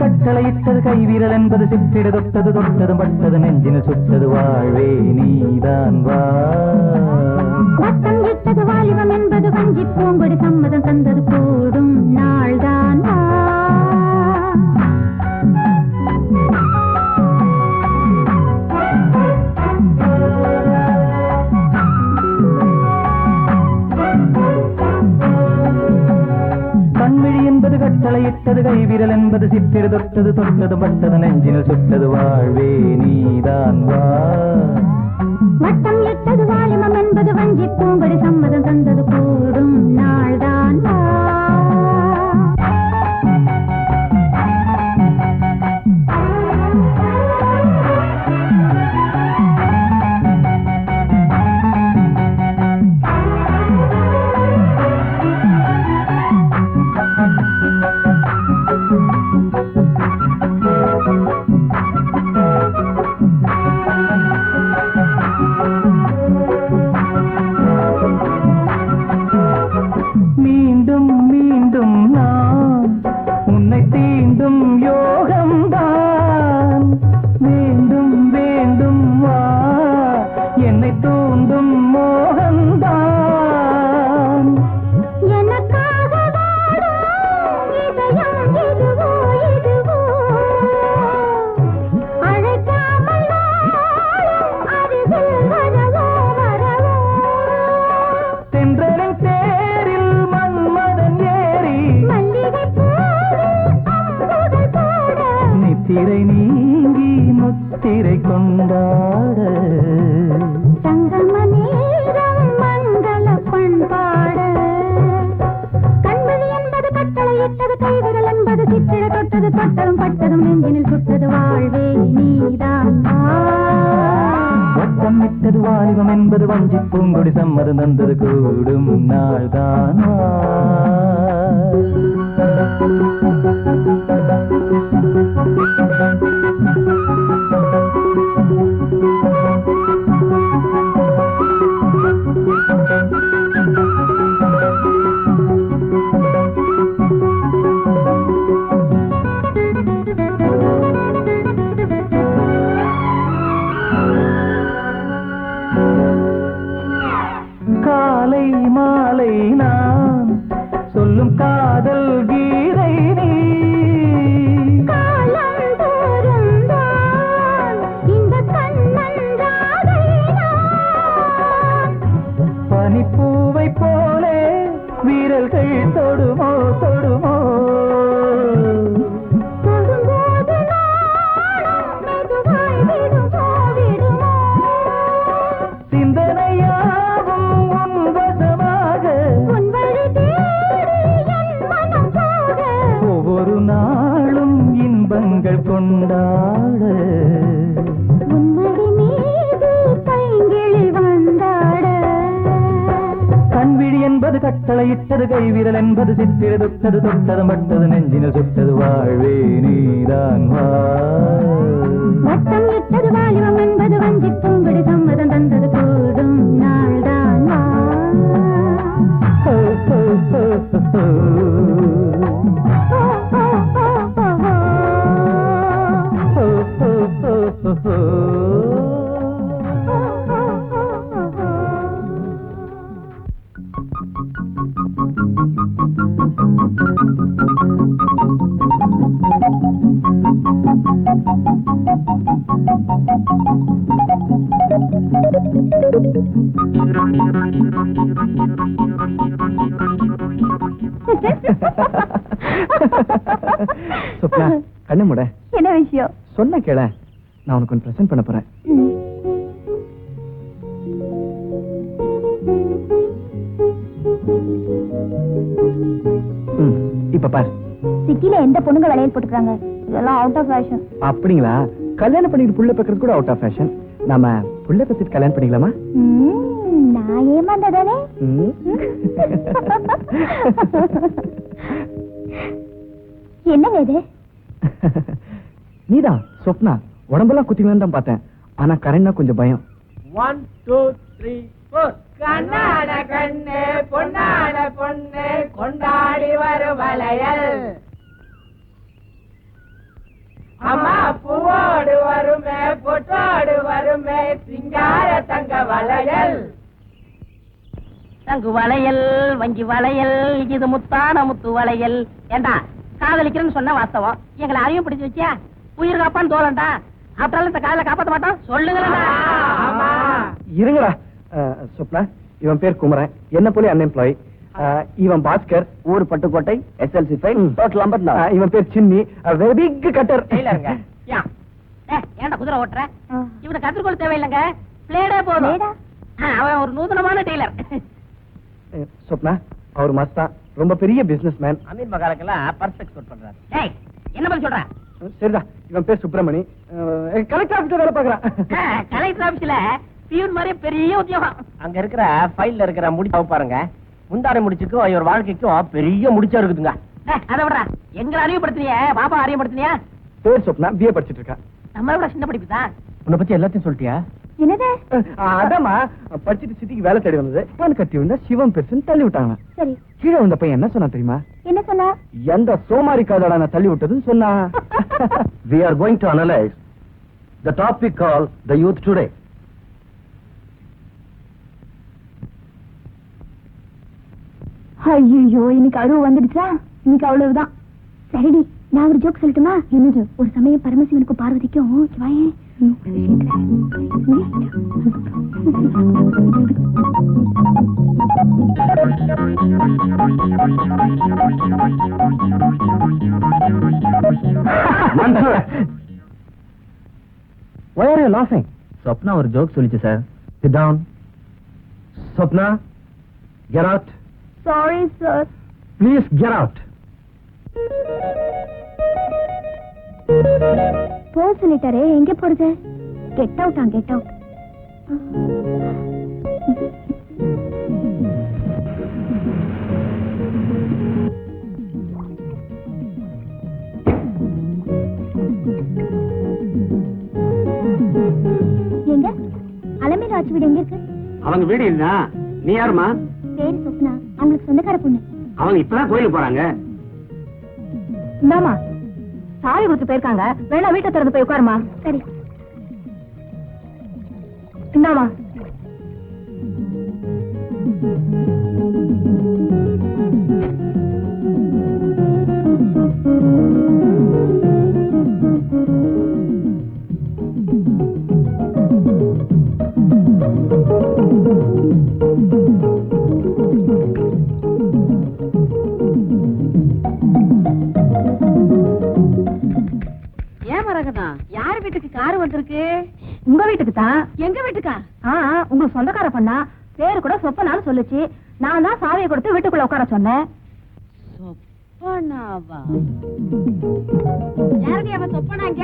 கட்டளையிட்டது கைவிரல் என்பது சிற்றிட தொட்டது தொட்டது பட்டது நெஞ்சின சுட்டது வாழ்வே நீதான் வா. வட்டம் இட்டது வாலிபம் என்பது வஞ்சி பூங்கொடி சம்மதம் தந்தது கூடும் நாள்தான் வா. கண்விழி என்பது கட்டளையிட்டது கைவிரல் என்பது சிற்றிட தொட்டது தொட்டது பட்டது நெஞ்சினில் சுட்டது வாழ்வே நீதான் வா. வட்டம் இட்டது வாலிபம் என்பது வஞ்சி பூங்கொடி சம்மதம் தந்தது கூடும் நாள்தான் வா. மீண்டும் மீண்டும் நான் உன்னை தீண்டும் யோகம்தான். வேண்டும் வேண்டும் வா என்னை தூண்டும் மோகம்தான். எனக்காக வாடும் இதயம் இதுவோ இதுவோ அழைக்காமல் நாளும் அருகில் வரவோ வரவோ. தென்றலின் தேரில் மன்மதன் ஏறி மல்லிகை பூவில் அம்புகள் போட நித்திரை நீங்கி முத்திரை கொண்டாட. சங்கம நேரம் மங்கள பண்பாட. கண்விழி என்பது கட்டளையிட்டது கைவிரல் என்பது சிற்றிட தொட்டது தொட்டதும் பட்டதும் நெஞ்சினில் சுட்டது வாழ்வே நீதான் வா. வட்டம் இட்டது வாலிபம் என்பது வஞ்சி பூங்கொடி சம்மதம் தந்தது கூடும் நாள்தான் வா. காலை மாலை நான் சொல்லும் காதல் கீதை நீ. காலந்தோறும் தான் இந்த கண்ணன் ராதை நான். பனிப்பூவை போலே வீரல்கள் தொடுமோ தொடுமோ. தொடும்போது நாளும் மெதுவாய் விடுமோ விடுமோ. சிந்தனையாகும் உன் வசமாக உன் வழி தேடி என் மனம் போக. ஒவ்வொரு நாளும் இன்பங்கள் கொண்டாட. உன்மடி மீது பைங்கிளி வந்தாட. கண்விழி என்பது கட்டளையிட்டது கைவிரல் என்பது சித்திர தொட்டது தொட்டது மட்டது நெஞ்சினில் சுட்டது வாழ்வே நீதான் வா. வட்டம் இட்டது வாலிபம் என்பது வஞ்சி பூங்கொடி சம்மதம் தந்தது கூடும் நாள்தான் வா. ஓ, ஓ, ஓ, ஓ. ஓ, ஓ, ஓ, ஓ, ஓ. ஓ, ஓ, ஓ, ஓ, ஓ. கண்ணு மூட. என்ன விஷயம்? சொன்ன கேள, நான் உனக்கு ஒன்று பிரசன்ட் பண்ண போறேன். இப்ப பாரு. சிட்டில எந்த பொண்ணுங்க வளையல் போட்டுக்கிறாங்க? இதெல்லாம் அவுட் ஆஃப் ஃபேஷன். அப்படிங்களா? கல்யாணம் பண்ணிட்டு புள்ள பெக்கிறது கூட அவுட் ஆஃப் ஃபேஷன். நாம புள்ள பெத்திட்டு கல்யாணம் பண்ணிக்கலாமா? நான் ஏமாந்ததானே? என்ன வேது? நீதான் சொப்னா. உடம்பெல்லாம் குத்திங்கன்னு தான் பார்த்தேன். ஆனா கரண்ட்னா கொஞ்சம் பயம். 1 2 3 4 கண்ணாட கண்ணு பொன்னாட பொண்ணு கொண்டாடி வரும் வளையல். அம்மா பூவோடு வருமே பொட்டோடு வருமே சிங்கார தங்க வளையல். தங்கு வளையல் வஞ்சி வளையல் இது முத்தான முத்து வளையல். ஏண்டா காதலிக்கிறேன்னு சொன்ன வாஸ்தவம், எங்களை அறிவு பிடிச்சு வச்சியா? உயிர் காப்பான்னு தோலண்டா. அப்புறம் இந்த காதலை காப்பாற்ற மாட்டோம் சொல்லுங்களா? இருங்கடா. சொப்னா, இவன் பேர் குமரன், என்ன போல அன்எம்ப்ளாய். இவன் பாஸ்கர், ஊர் பட்டுக்கோட்டை, SLC ஃபைல், டோட்டல் 54. இவன் பேர் சின்னி, வெரி பிக் கட்டர். ஏன்டா குதிரை ஓட்டுற? இவனை கத்திரிக்கோள் தேவையில்லைங்க, பிளேடே போதும். அவன் ஒரு நூதனமான டெய்லர். சொப்னா, அவர் மஸ்தா, ரொம்ப பெரிய பிசினஸ் மேன். அமீர் மகாலுக்கெல்லாம் பர்ஸ் எக்ஸ்போர்ட் பண்றாரு. ஏய், என்ன பண்ண சொல்ற? சரிதா. இவன் பேர் சுப்பிரமணி, கலெக்டர் ஆபீஸ்ல வேலை பாக்குறான். கலெக்டர் ஆபீஸ்ல பியூன் மாதிரி பெரிய உத்தியோகம். அங்க இருக்கிற ஃபைல்ல இருக்கிற முடிச்சு பாருங்க. முந்தாரை முடிச்சுக்கும் இவர் வாழ்க்கைக்கும் பெரிய முடிச்சா இருக்குதுங்க. அதை விடுறா, எங்களை அறிவுப்படுத்தினிய பாப்பா அறிவுப்படுத்தினியா? பேர் சொப்னா, BA படிச்சிட்டு இருக்கா. நம்மளை விட சின்ன படிப்பு தான். உன்னை பத்தி எல்லாத்தையும் சொல்லிட்டியா? என்னது? அதாமா, படிச்சுட்டு சிட்டிக்கு வேலை தேடி வந்தது. பான் கட்டி விழுந்தா சிவம் பெருசுன்னு தள்ளி விட்டாங்க. சரி, கீழே வந்த பையன் என்ன சொன்னா தெரியுமா? என்ன சொன்னா? எந்த சோமாரி காதோட நான் தள்ளி விட்டதுன்னு சொன்னா. We are going to analyze the topic called the youth today. ஐயோ, இன்னைக்கு அழுவு வந்துடுச்சா? இன்னைக்கு அவ்வளவுதான். சரிடி, நான் ஒரு ஜோக் சொல்லட்டுமா? என்னது? ஒரு சமயம் பரமசிவனுக்கும் பார்வதிக்கும் வாயே Why are you laughing? Swapna ஒரு ஜோக் சொல்லிச்சு sir. Sit down. Swapna, get out. Sorry sir. Please get out. போ சொல்லிட்டாரே, எங்க போறது? Get out. Get out. எங்க அலமேலு ஆச்சு வீடு எங்க இருக்கு? அவங்க வீடு இல்ல. நீ யாருமா? பேரு சொப்னா, அவங்களுக்கு சொந்தக்கார பொண்ணு. அவங்க இப்பதான் கோயிலுக்கு போறாங்க. இந்தாமா, சாவி கொடுத்து போயிருக்காங்க, வேணா வீட்டை திறந்து போய் உட்காருமா. சரி, இந்தாமா. யார் வீட்டுக்கு கார் வந்திருக்கு? உங்க வீட்டுக்கு தான். எங்க வீட்டுக்கா? உங்களுக்கு சொந்தக்கார பண்ணா, பேரு கூட சொப்பனான்னு சொல்லுச்சு. நான் தான் சாவியை கொடுத்து வீட்டுக்குள்ள உட்கார சொன்னேன். சொப்பனாவா? யாரடி அவன் சொப்பனாங்க?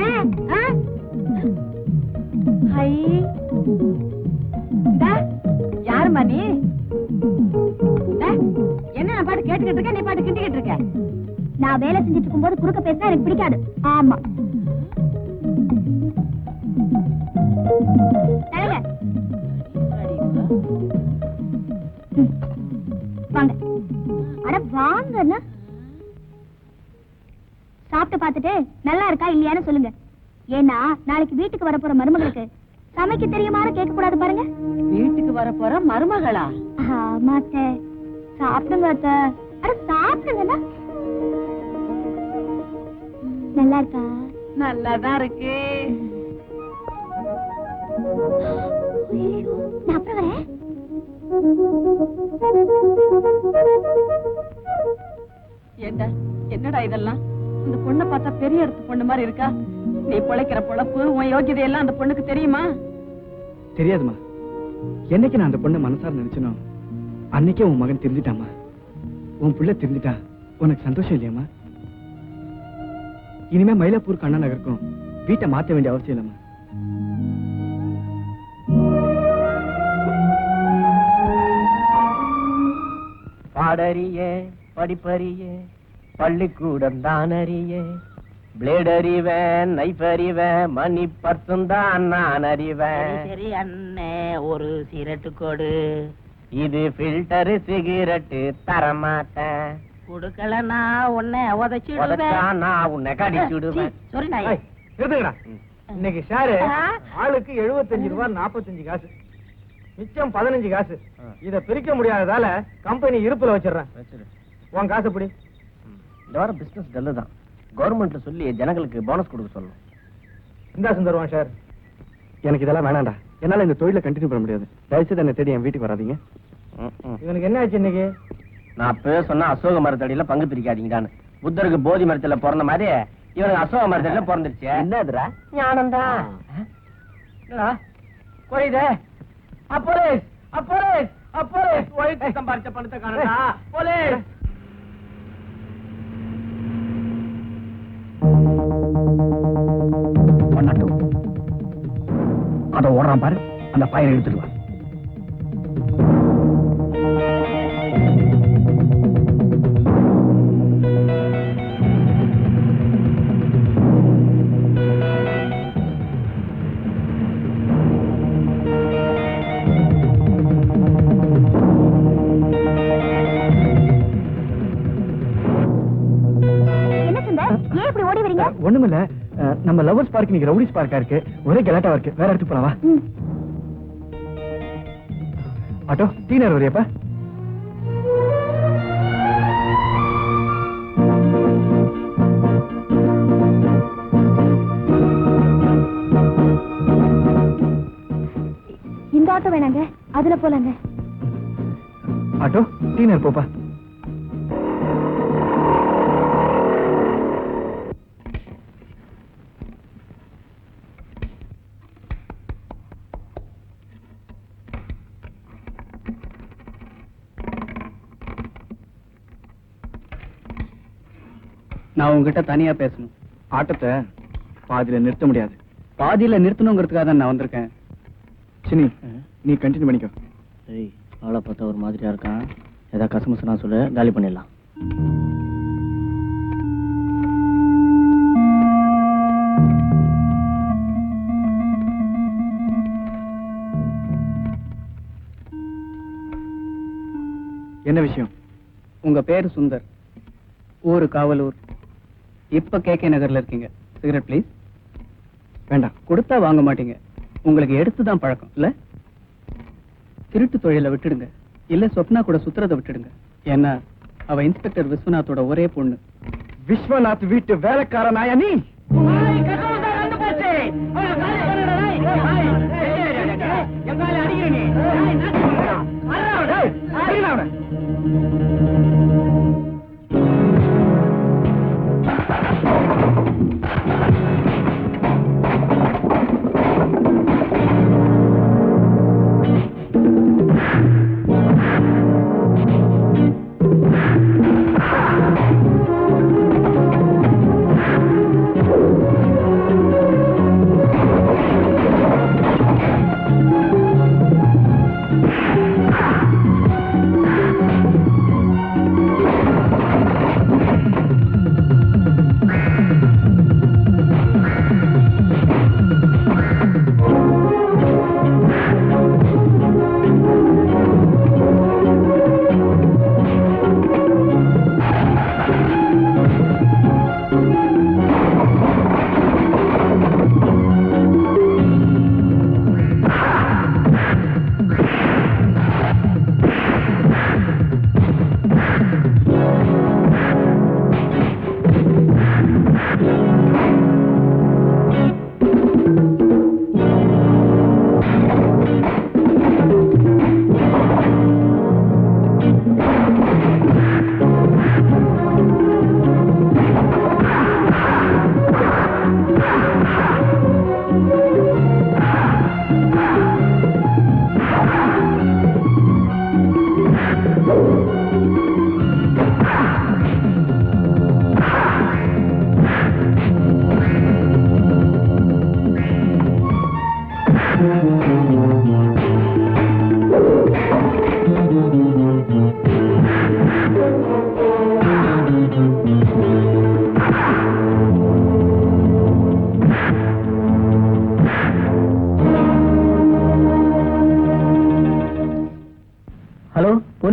யாருமா நீ? என்ன நான் பாட்டு கேட்டுக்கிட்டு இருக்க, நீ பாட்டு கிட்டிக்கிட்டு இருக்க? நான் வேலை செஞ்சுட்டு இருக்கும்போது குறுக்க பேசினா எனக்கு பிடிக்காது. ஆமா, வாங்க. அட வாங்க. சாப்பிட்டு பார்த்துட்டு நல்லா இருக்கா இல்லையான்னு சொல்லுங்க. ஏன்னா நாளைக்கு வீட்டுக்கு வரப்போற மருமகளுக்கு சமைக்க தெரியுமான்னு கேட்க கூடாது பாருங்க. வீட்டுக்கு வரப்போற மருமகளா? ஆமாத்த. சாப்பிடுங்க அத்த. அட சாப்பிடுங்க. நல்லா இருக்கா? நல்லாதான் இருக்கு. நான் அப்புறம் வரேன். என்னடா இதெல்லாம்? இந்த பொண்ணை பார்த்தா பெரிய இடத்து பொண்ணு மாதிரி இருக்கா. நீ பிழைக்கிற பொழப்பு உன் யோகியதை எல்லாம் அந்த பொண்ணுக்கு தெரியுமா? தெரியாதுமா. என்னைக்கு நான் அந்த பொண்ணை மனசார நினைச்சனோ அன்னைக்கே உன் மகன் தெரிஞ்சிட்டாமா. உன் பிள்ளை தெரிஞ்சிட்டா உனக்கு சந்தோஷம் இல்லையாமா? இனிமே மயிலாப்பூர் அண்ணா நகருக்கும் வீட்டை மாத்த வேண்டிய அவசியம் இல்லம்மா. பாடறிய படிப்பறிய பள்ளிக்கூடம் தான் அறிய பிளேட் அறிவேன் நைஃப் அறிவேன் மணி பர்சும் தான் நான் அறிவேன். சரி அண்ணே ஒரு சிகரெட்டு கொடு. இது ஃபில்டர் சிகரெட்டு தரமாட்டேன். குடுக்கலன்னா உன்னை உதைச்சிடுவேன். நான் உன்னை கடிச்சுடுவேன். சரி நாய் எடுத்துக்கடா. இன்னைக்கு ஷேரு ஆளுக்கு 75 ரூபாய் 45 காசு, மிச்சம் 15 காசு. இத பிரிக்க முடியாததால கம்பெனி இருப்புல வச்சிடுறேன். உன் காசு எப்படி? இந்த வாரம் பிசினஸ் டல்லு தான். கவர்மெண்ட்ல சொல்லி ஜனங்களுக்கு போனஸ் கொடுக்க சொல்லணும். இந்தா சுந்தருவான் சார். எனக்கு இதெல்லாம் வேணாண்டா. என்னால இந்த தொழிலை கண்டினியூ பண்ண முடியாது. தயவுசெய்து என்னை தேடி என் வீட்டுக்கு வராதீங்க. இவனுக்கு என்ன ஆச்சு இன்னைக்கு? நான் அப்பவே சொன்னா அசோக மரத்தடியில பங்கு பிரிக்காதீங்கடான்னு. புத்தருக்கு போதி மரத்துல பிறந்த மாதிரி இவனுக்கு அசோக மரத்தடியில பிறந்துருச்சு. என்னதுரா ஞானந்தா கோயிதே. அப்போலேஸ் அப்போலேஸ் அப்போலேஸ் ஒயிட் சம்பாரிச்ச பணத்தை காணடா போலேஸ். அத ஓடுறான் பாரு, அந்த பையனை எடுத்துட்டு வா. ஒண்ணுமில்ல, நம்ம லவர்ஸ் பார்க் இன்னைக்கு ரவுடிஸ் பார்க்கா இருக்கு. ஒரே கலாட்டா இருக்கு. வேற இடத்துக்கு போலாவா? ஆட்டோ டீ நேரம் வரையப்பா. இந்த ஆட்டோ வேணாங்க, அதுல போலாங்க. ஆட்டோ டீ நேரம் போப்பா. நான் உங்ககிட்ட தனியா பேசணும். ஆட்டத்தை பாதியில நிறுத்த முடியாது. பாதியில நிறுத்தணுங்கிறதுக்காக தான் நான் வந்திருக்கேன். சினி, நீ கண்டினியூ பண்ணிக்கோ. ஆளை பார்த்தா ஒரு மாதிரியா இருக்கான். ஏதாவது கசமுசனா சொல்லு, காலி பண்ணிடலாம். என்ன விஷயம்? உங்க பேரு சுந்தர், ஊரு காவலூர், இப்ப கேகே நகர்ல இருக்கீங்க. Cigarette please. வேண்டாம். கொடுத்தா வாங்க மாட்டீங்க. உங்களுக்கு எடுத்துதான் பழக்கம் இல்ல? திருட்டு தொழிலை விட்டுடுங்க. இல்ல சொப்னா கூட சுத்துறதை விட்டுடுங்க. ஏன்னா அவ இன்ஸ்பெக்டர் விஸ்வநாத்தோட ஒரே பொண்ணு. விஸ்வநாத் வீட்டு வேலைக்காரனாயா நீ?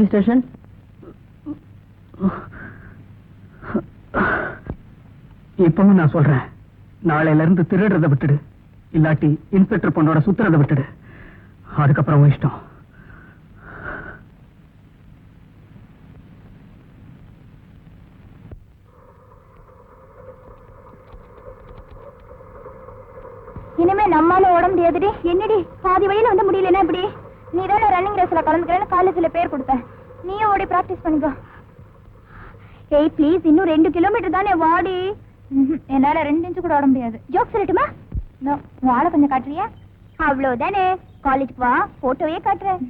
Police station? இப்பவும் நான் சொல்றேன், நாளையில இருந்து திருடுறதை விட்டுடு, இல்லாட்டி இன்ஸ்பெக்டர் பொண்ணோட சுத்துறதை விட்டுடு. அதுக்கப்புறம் உன் இஷ்டம். இனிமே நம்மால ஓட முடியாதுடி. என்னடி பாதி வழியில வந்து முடியலன்னா இப்படி? நீ தானே ரன்னிங் ரேஸ்ல கலந்துக்கிறேன்னு காலேஜ்ல பேர் கொடுத்த. நீயும் ஓடி பிராக்டிஸ் பண்ணிக்கோ. ஏய் ப்ளீஸ், இன்னும் 2 கிலோமீட்டர் தானே, வாடி. என்னால 2 இன்ச்சு கூட ஓட முடியாது. ஜோக் சொல்லட்டுமா? நோ, வாழ கொஞ்சம் காட்டுறியா? அவ்வளவுதானே, காலேஜ்க்கு வா, போட்டோவே காட்டுறேன்.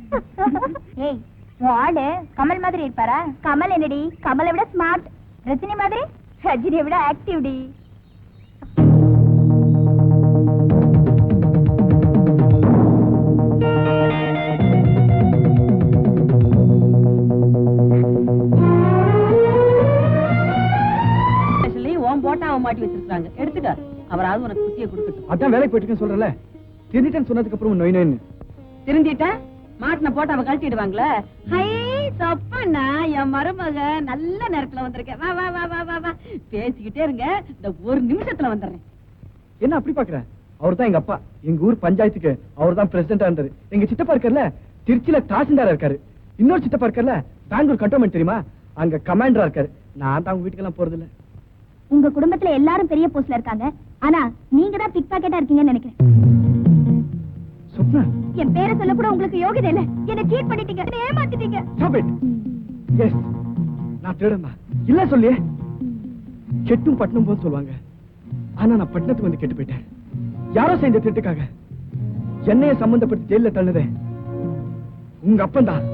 ஏய் வாடு கமல் மாதிரி இருப்பாரா? கமல் என்னடி, கமலை விட ஸ்மார்ட். ரஜினி மாதிரி? ரஜினியை விட ஆக்டிவ் டி. மாட்டி வச்சிருக்காங்க, எடுத்துக்க. அவராவது உனக்கு குத்திய கொடுக்கட்டும். அதான் வேலைக்கு போயிட்டு சொல்றல, திருந்திட்டேன்னு சொன்னதுக்கு அப்புறம் நோய் நோயின்னு திருந்திட்டேன். மாட்டின போட்டு அவ கழட்டிடுவாங்களே. ஹை சப்பண்ணா, என் மருமக நல்ல நேரத்துல வந்திருக்கேன். வா வா வா வா வா வா, பேசிக்கிட்டே இருங்க, இந்த 1 நிமிஷத்துல வந்துடுறேன். என்ன அப்படி பாக்குற? அவர் தான் எங்க அப்பா. எங்க ஊர் பஞ்சாயத்துக்கு அவர் தான் பிரசிடண்டா இருந்தாரு. எங்க சித்தப்பா இருக்கார்ல, திருச்சியில தாசில்தாரா இருக்காரு. இன்னொரு சித்தப்பா இருக்கார்ல, பெங்களூர் கண்டோன்மெண்ட் தெரியுமா, அங்க கமாண்டரா இருக்காரு. நான் தான் உங்க வீட்டுக்கெல்லாம் போறது இல்ல. உங்க குடும்பத்துல எல்லாரும் பெரிய போஸ்ட்ல இருக்காங்க, ஆனா நீங்க தான் பிக் பாக்கெட்டா இருக்கீங்கன்னு நினைக்கிறேன். சொப்னா, என் பேரை சொல்ல கூட உங்களுக்கு யோகிதை இல்ல. என்ன சீட் பண்ணிட்டீங்க, என்ன ஏமாத்திட்டீங்க. Stop it. Yes, நான் திருடனா இல்ல சொல்லியே. கெட்டும் பட்டணம் போது சொல்லுவாங்க, ஆனா நான் பட்டணத்துக்கு வந்து கெட்டு போயிட்டேன். யாரோ செஞ்ச திருட்டுக்காக என்னைய சம்பந்தப்பட்டு ஜெயில தள்ளுதே உங்க அப்பந்தான்.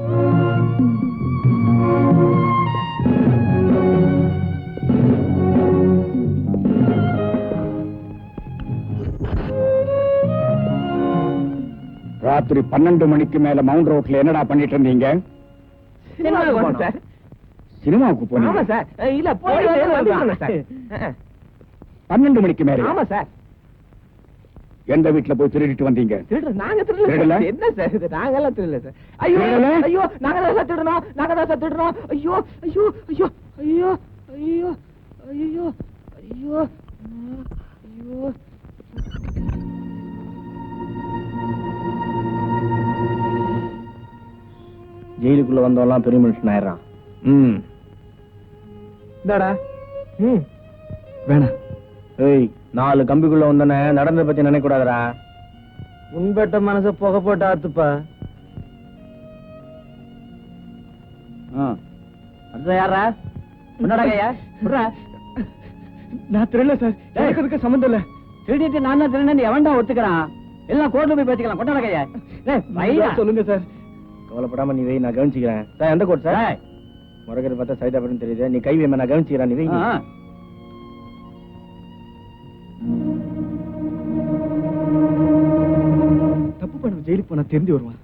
ராத்திரி 12 மணிக்கு மேல மவுண்ட் ரோட்ல என்னடா பண்ணிட்டு இருந்தீங்க? சினிமாவுக்கு போனீங்க? சார், இல்ல போய் சார். 12 மணிக்கு மேல? ஆமா சார். எந்த வீட்டுல போய் திருடிட்டு வந்தீங்க? நாங்க திருடல. என்ன சார் இது? நாங்க எல்லாம் திருடல சார். ஐயோ ஐயோ, நாங்க தான் சார் திருடணும், நாங்க தான் சார் திருடணும். ஐயோ ஐயோ ஐயோ ஐயோ ஐயோ ஐயோ ஐயோ ஐயோ. ஜெயிலுக்குள்ள வந்தவெல்லாம் பெரிய மனுஷன் ஆயிடுறான். இந்தாடா. வேணாம். ஏய், 4 கம்பிக்குள்ள வந்தனே, நடந்தத பத்தி நினைக்க கூடாதுடா. உன்பட்ட மனச புகை போட்டு ஆத்துப்பா. அடுத்த யாரா? என்னடா கையா? நான் திருடல சார், எனக்கு சம்பந்தம் இல்ல. திருடிட்டு நான் தான் திருடன்னு எவன்டா ஒத்துக்கிறான்? எல்லாம் கோர்ட்ல போய் பேசிக்கலாம். கொண்டாட கையா. சொல்லுங்க சார். கவலைப்படாம நீ வை, நான் கவனிச்சுக்கிறேன். எந்த கோட் சார்? முறைகிற பார்த்தா சைதாபுரம் தெரியுது. நீ கை வைமா, நான் கவனிச்சுக்கிறேன். நீ வை. தப்பு பண்ண ஜெயிலுக்கு போனா திரும்பி வருவான்.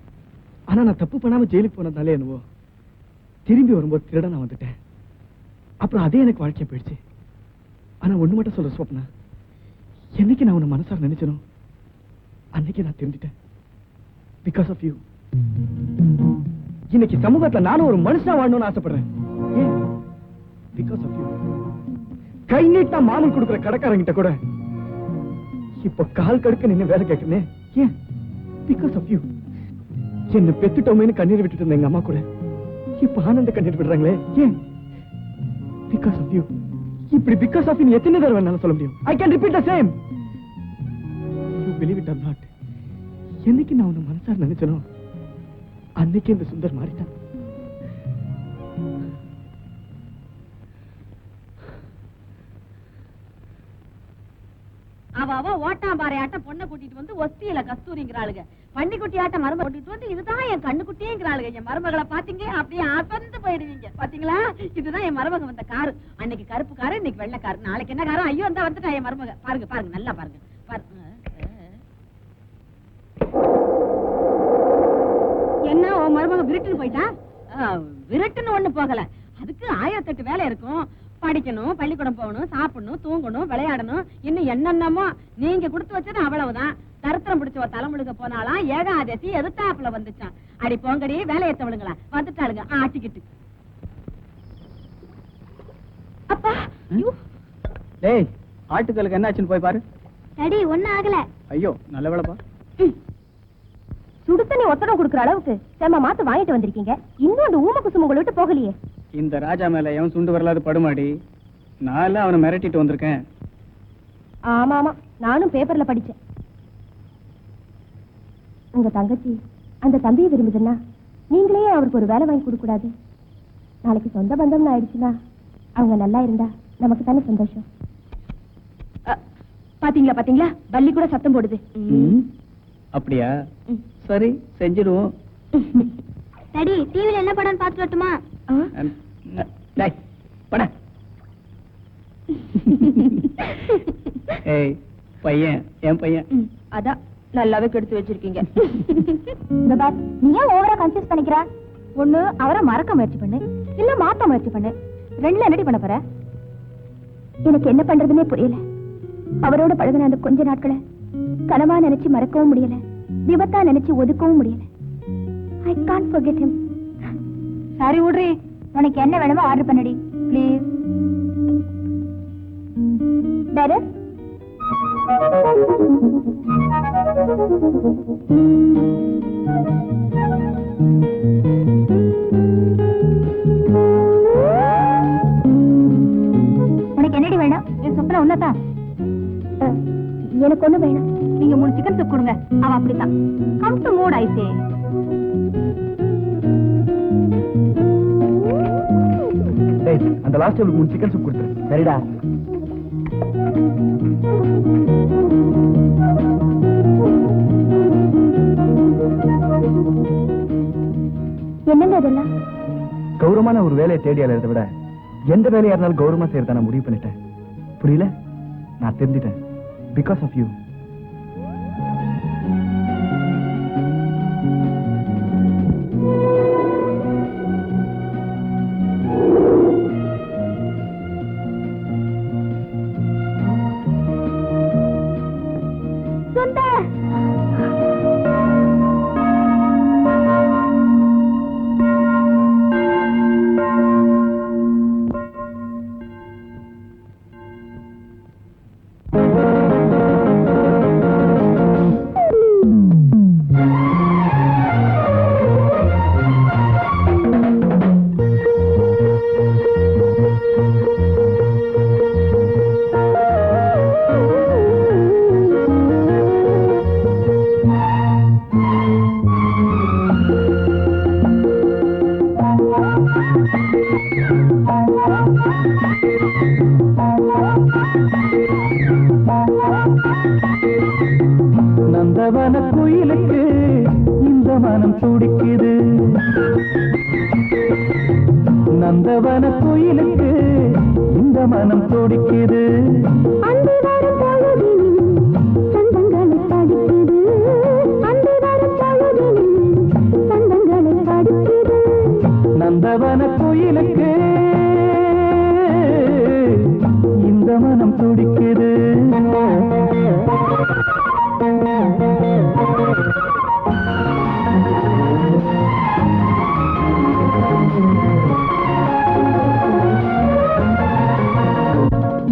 ஆனா நான் தப்பு பண்ணாம ஜெயிலுக்கு போனதாலே என்னவோ திரும்பி வரும்போது திருட நான் வந்துட்டேன். அப்புறம் அதே எனக்கு வாழ்க்கைய போயிடுச்சு. ஆனா ஒண்ணு மட்டும் சொல்ற ஸ்வப்னா, என்னைக்கு நான் உன்னை மனசார நினைச்சனோ அன்னைக்கு நான் திரும்பிட்டேன். Because of you. இன்னைக்கு சமூகத்துல நானும் ஒரு மனுஷனா வாழணும்னு ஆசைப்படுறேன். Because of you. கை நீட்டா மாமூல் கொடுக்குற கடைக்காரங்கிட்ட கூட இப்ப கால் கடுக்க நின்னு வேலை கேட்கிறேன். ஏன்? Because of you. என்ன பெத்துட்டோமேன்னு கண்ணீர் விட்டுட்டு இருந்த எங்க அம்மா கூட இப்ப ஆனந்த கண்ணீர் விடுறாங்களே. ஏன்? Because of you. இப்படி பிகாஸ் ஆஃப் யூ எத்தனை தடவை வேணாலும் சொல்ல முடியும். I can repeat the same. You believe it or not. என்னைக்கு நான் உன்னை மனசார நினைச்சனோ அன்னைக்கு இந்த சுந்தர் மாறிட்டான். அவ ஓட்டாம்பாறை ஆட்டம் பொண்ணை கூட்டிட்டு வந்து ஒஸ்தியில கஸ்தூரிங்கிறாளுங்க, பன்னிக்குட்டி ஆட்டம் மருமக கூட்டிட்டு வந்து இதுதான் என் கண்ணு குட்டிங்கிறாளுங்க. என் மருமகளை பாத்தீங்க அப்படியே அசந்து போயிடுவீங்க. பாத்தீங்களா, இதுதான் என் மருமக வந்த காரு. அன்னைக்கு கருப்பு காரு, இன்னைக்கு வெள்ளை காரு, நாளைக்கு என்ன காரம்? ஐயோ அந்த வந்துட்டா என் மருமக. பாருங்க பாருங்க, நல்லா பாருங்க. என்ன உன் மருமக விருட்டுன்னு போயிட்டா? விருட்டுன்னு ஒண்ணு போகல, அதுக்கு 1008 வேலை இருக்கும். படிக்கணும், பள்ளிக்கூடம் போகணும், சாப்பிடணும், தூங்கணும், விளையாடணும், இன்னும் என்னென்னமோ. நீங்க கொடுத்து வச்சது அவ்வளவுதான். தருத்திரம் பிடிச்சவ தலைமுழுக போனாலாம் ஏகாதசி எதிர்த்தாப்புல வந்துச்சான். அடி போங்கடி வேலையை தவளுங்களா வந்துட்டாளுங்க ஆட்டிக்கிட்டு. அப்பா டேய் ஆட்டுக்களுக்கு என்னாச்சுன்னு போய் பாரு. டாடி ஒண்ணும் ஆகல. ஐயோ நல்ல வேலைப்பா. சுடு தண்ணி ஒத்தடம் கொடுக்குற அளவுக்கு செம்ம மாத்து வாங்கிட்டு வந்திருக்கீங்க. இன்னும் அந்த ஊம குசும உங்களை விட்டு போகலையே. இந்த ராஜா மேல எவன் சுண்டு வரலாது படுமாடி. நான் அவனை மிரட்டிட்டு வந்திருக்கேன். ஆமா ஆமா நானும் பேப்பர்ல படிச்சேன். உங்க தங்கச்சி அந்த தம்பியை விரும்புதுன்னா நீங்களே அவருக்கு ஒரு வேலை வாங்கி கொடுக்க கூடாது? நாளைக்கு சொந்த பந்தம்னு ஆயிடுச்சுன்னா அவங்க நல்லா இருந்தா நமக்கு தானே சந்தோஷம். பாத்தீங்களா பாத்தீங்களா பள்ளி கூட சத்தம் போடுது. அப்படியா? சரி செஞ்சிடுவோம். டாடி டிவில என்ன படம் பார்த்து வரட்டுமா? டேய் பட. ஏய் பையன் என் பையன். அதான் நல்லாவே கெடுத்து வச்சிருக்கீங்க. நீ ஏன் ஓவரா கன்ஃபியூஸ் பண்ணிக்கிற? ஒண்ணு அவரை மறக்க முயற்சி பண்ணு, இல்ல மாத்த முயற்சி பண்ணு. ரெண்டுல என்னடி பண்ண போற? எனக்கு என்ன பண்றதுன்னே புரியல. அவரோட பழகின அந்த கொஞ்ச நாட்களை கனவா நினைச்சு மறக்கவும் முடியல, விபத்தா நினைச்சு ஒதுக்கவும் முடியல. I can't forget him. சரி விடுறி, உனக்கு என்ன வேணுமோ ஆர்டர் பண்ணடி ப்ளீஸ். டைரக்ட் உனக்கு என்னடி வேணும்? என் சொப்பன உன்னதான். எனக்கு ஒண்ணு வேணும். நீங்க 3 சிக்கன் சூப் கொடுங்க. அவ அப்படித்தான். கம் டு மூட் ஐ சே. டேய் அந்த லாஸ்ட் டேபிளுக்கு 3 சிக்கன் சூப் கொடுத்துரு. சரிடா. என்னங்க இதெல்லாம்? கௌரவமான ஒரு வேலையை தேடி அலையறதை விட எந்த வேலையா இருந்தாலும் கௌரவமா செய்யறத நான் முடிவு பண்ணிட்டேன். புரியல? நான் தெரிஞ்சிட்டேன். Because of you. நந்தவன குயிலுக்கு இந்த மனம் துடிக்குது. நந்தவன குயிலுக்கு இந்த மனம் துடிக்குது. நந்தவன குயிலுக்கு இந்த மனம் துடிக்குது.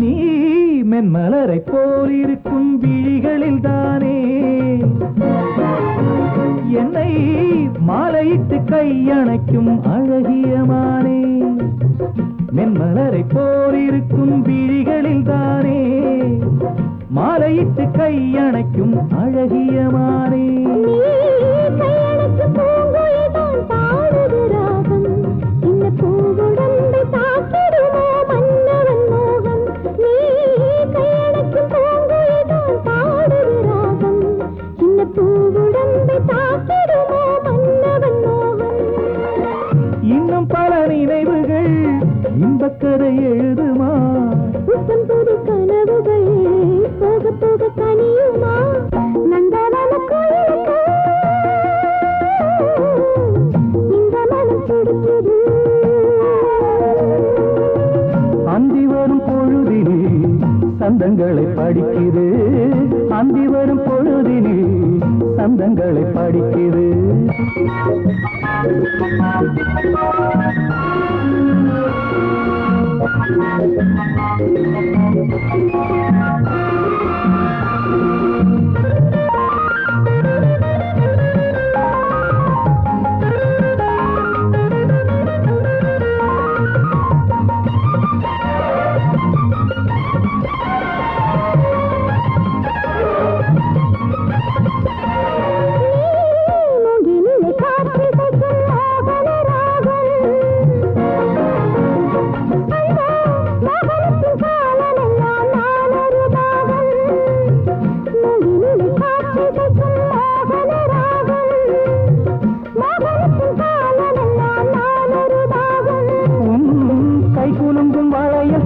நீ மென்மலரை போல் இருக்கும் விழிகளில் தானே என்னை மாலையிட்டு கையணைக்கும் அழகியமானே. மென்மலரை போல் இருக்கும் விழிகளில் தானே மாலையிட்டு கையணைக்கும் அழகியமானே. இன்னும் பல நினைவுகள் இன்பக்கதை எழுதுமா? கனவுகள் போக போக கனியுமா? நந்தவன கோயிலுக்கு இந்த மனம் துடிக்குது. அந்தி வரும் பொழுதிலே சந்தங்களை படிக்குது அந்தி வரும் பொழுதினில் சந்தங்களை படிக்குது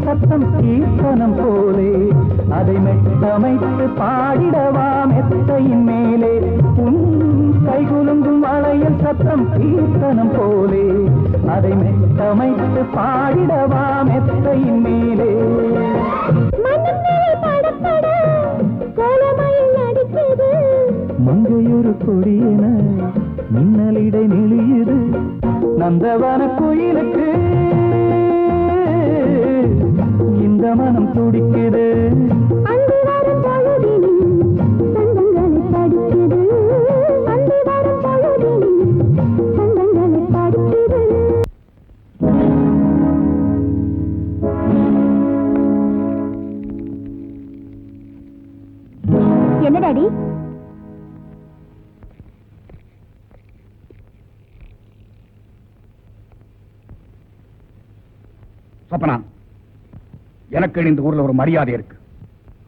சத்தம் கீர்த்தனம் போலே அதை மெட்டமைத்து பாடிடவா மெத்தையின் மேலே உன் கைகுலுங்கும் வளையல் சத்தம் கீர்த்தனம் போலே அதை மெட்டமைத்து பாடிடவா மெத்தையின் மேலே மங்கையொரு கொடியென மின்னலிடை நெளியுது நந்தவன குயிலுக்கு இந்த மனம் துடிக்குது என்ன டாடி? சொப்பனா, எனக்கு இந்த ஊர்ல ஒரு மரியாதை இருக்கு.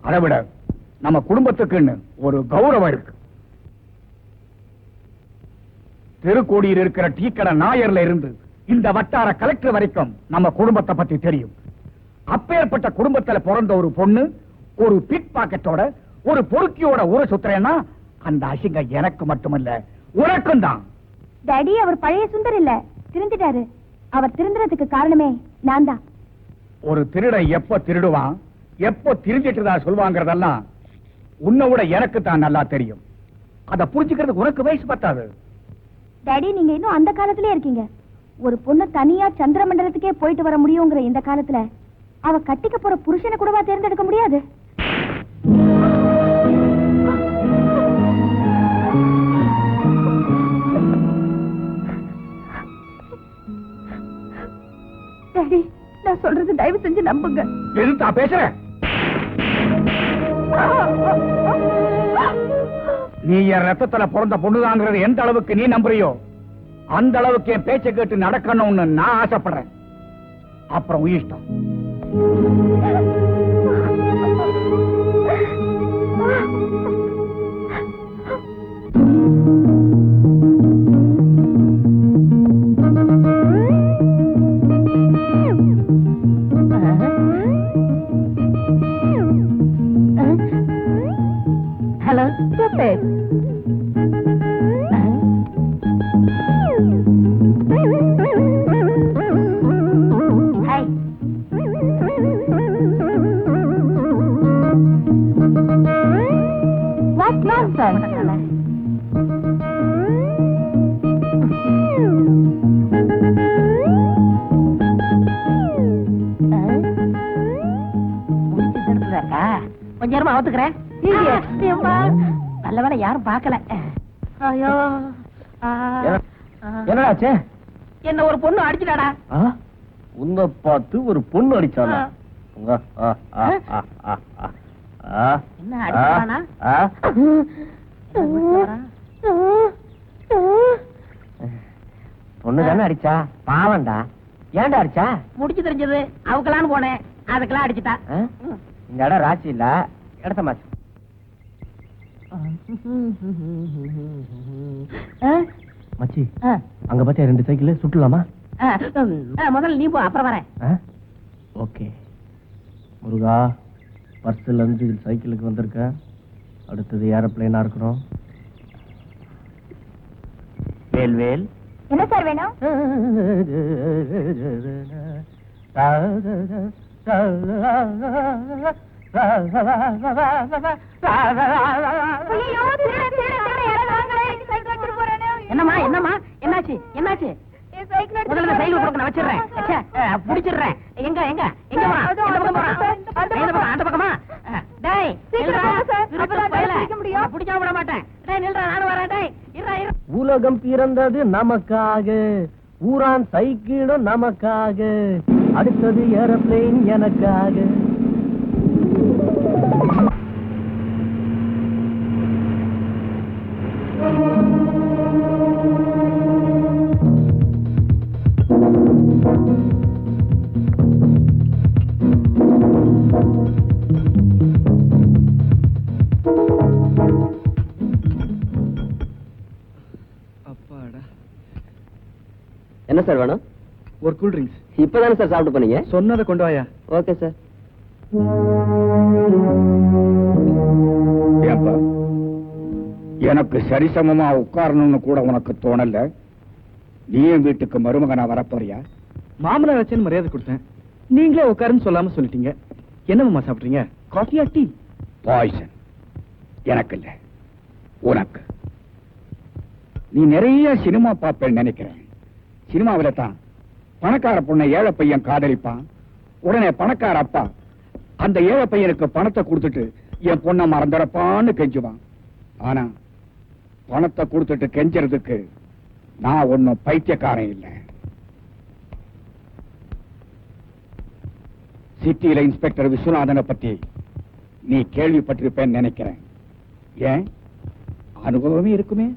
அதை விட நம்ம குடும்பத்துக்குன்னு ஒரு கௌரவம் இருக்கு. திருக்கோடியில் இருக்கிற டீ கடை நாயர்ல இருந்து இந்த வட்டார கலெக்டர் வரைக்கும் நம்ம குடும்பத்தை பத்தி தெரியும். அப்பேற்பட்ட குடும்பத்துல பிறந்த ஒரு பொண்ணு ஒரு பிக் பாக்கெட்டோட ஒரு பொறுக்கியோட ஊரை சுத்துறேன்னா அந்த அசிங்கம் எனக்கு மட்டுமல்ல உனக்கும் தான். டாடி, அவர் பழைய சுந்தர் இல்ல, திருந்திட்டாரு. அவர் திருந்துறதுக்கு காரணமே நான் தான். ஒரு திருடன் எப்ப திருடுவான் எப்போ திருந்திட்டுதான் சொல்லுவாங்கிறதெல்லாம் உன்னை விட எனக்கு தான் நல்லா தெரியும். அத புரிஞ்சுக்கிறதுக்கு உனக்கு வயசு பத்தாது. டாடி, நீங்க இன்னும் அந்த காலத்திலே இருக்கீங்க. ஒரு பொண்ணு தனியா சந்திர மண்டலத்துக்கே போயிட்டு வர முடியுங்கிற இந்த காலத்துல அவ கட்டிக்க போற புருஷனை கூடவா தேர்ந்தெடுக்க முடியாது? டாடி, நான் சொல்றது தயவு செஞ்சு நம்புங்க. எதுத்தா பேசுற? நீ என் ரத்தத்துல பிறந்த பொண்ணுதாங்கிறது எந்த அளவுக்கு நீ நம்புறியோ அந்த அளவுக்கு என் பேச்சை கேட்டு நடக்கணும்னு நான் ஆசைப்படுறேன். அப்புறம் உயிஷ்டம். Hello, hi. What nonsense? கொஞ்ச நேரமா அவத்துக்கிறேன். நல்ல வேலை யாரும் பார்க்கல. ஐயோ, என்னடாச்சு? என்ன ஒரு பொண்ணு அடிச்சுட்டாடா. உன்னை பார்த்து ஒரு பொண்ணு அடிச்சானா? என்ன அடிச்சானா? பொண்ணு தானே அடிச்சா? பாவண்டா. ஏன்டா அடிச்சா? முடிச்சு தெரிஞ்சது அவக்கலான்னு போனேன், அதுக்கெல்லாம் அடிச்சுட்டா. இந்த இடம் ராசி இல்ல, இடத்த மாச்சு. மச்சி, அங்க பாத்தியா 2 சைக்கிள் சுட்டலாமா? முதல்ல நீ போ, அப்புறம் வரேன். ஓகே. முருகா, பர்ஸ்ல இருந்து சைக்கிளுக்கு வந்திருக்க. அடுத்தது ஏரோப்ளேனா இருக்கணும். வேல்வேல். என்ன சார் வேணும்? என்னம்மா என்னம்மா என்னாச்சு என்னாச்சு முதல்ல சைக்கிள் கொடுக்க நான் வச்சிடுறேன் பிடிச்சிடுறேன் எங்க எங்க எங்க போறான் எந்த பக்கம் போறான் இந்த பக்கம் அந்த பக்கமா டேய் பிடிக்காம விட மாட்டேன் டேய் நில்றா நானும் வரேன் டேய் இருடா இரு உலகம் பிறந்தது நமக்காக ஊரான் சைக்கிளும் நமக்காக அடுத்தது ஏரோப்ளேன் எனக்காக என்ன சார் வேணும்? ஒரு கூல் ட்ரிங்க்ஸ். இப்பதானே சார் சாப்பிட்டு போனீங்க? சொன்னதை கொண்டு வாயா. Okay sir. ஏப்பா, எனக்கு சரிசமமா உட்காரணும்னு கூட உனக்கு தோணல. நீ என் வீட்டுக்கு மருமகனா வரப்போறியா? மாமனார் வச்சேன்னு மரியாதை கொடுத்தேன். நீங்களே உட்காருன்னு சொல்லாம சொல்லிட்டீங்க. என்ன மாமா சாப்பிடுறீங்க? காஃபியா டீ? பாய்சன். எனக்கு இல்ல, உனக்கு. நீ நிறைய சினிமா பார்ப்பேன்னு நினைக்கிறேன். சினிமாவில தான் பணக்கார பொண்ணை ஏழை பையன் காதலிப்பான். உடனே பணக்கார அப்பா அந்த ஏழை பையனுக்கு பணத்தை கொடுத்துட்டு என் பொண்ணை மறந்துடப்பான்னு கெஞ்சுவான். ஆனா பணத்தை கொடுத்துட்டு கெஞ்சறதுக்கு நான் ஒன்னும் பைத்தியக்காரன் இல்லை. சிட்டியில இன்ஸ்பெக்டர் விஸ்வநாதனை பத்தி நீ கேள்விப்பட்டிருப்பேன்னு நினைக்கிறேன். ஏன்? அனுபவமே இருக்குமே.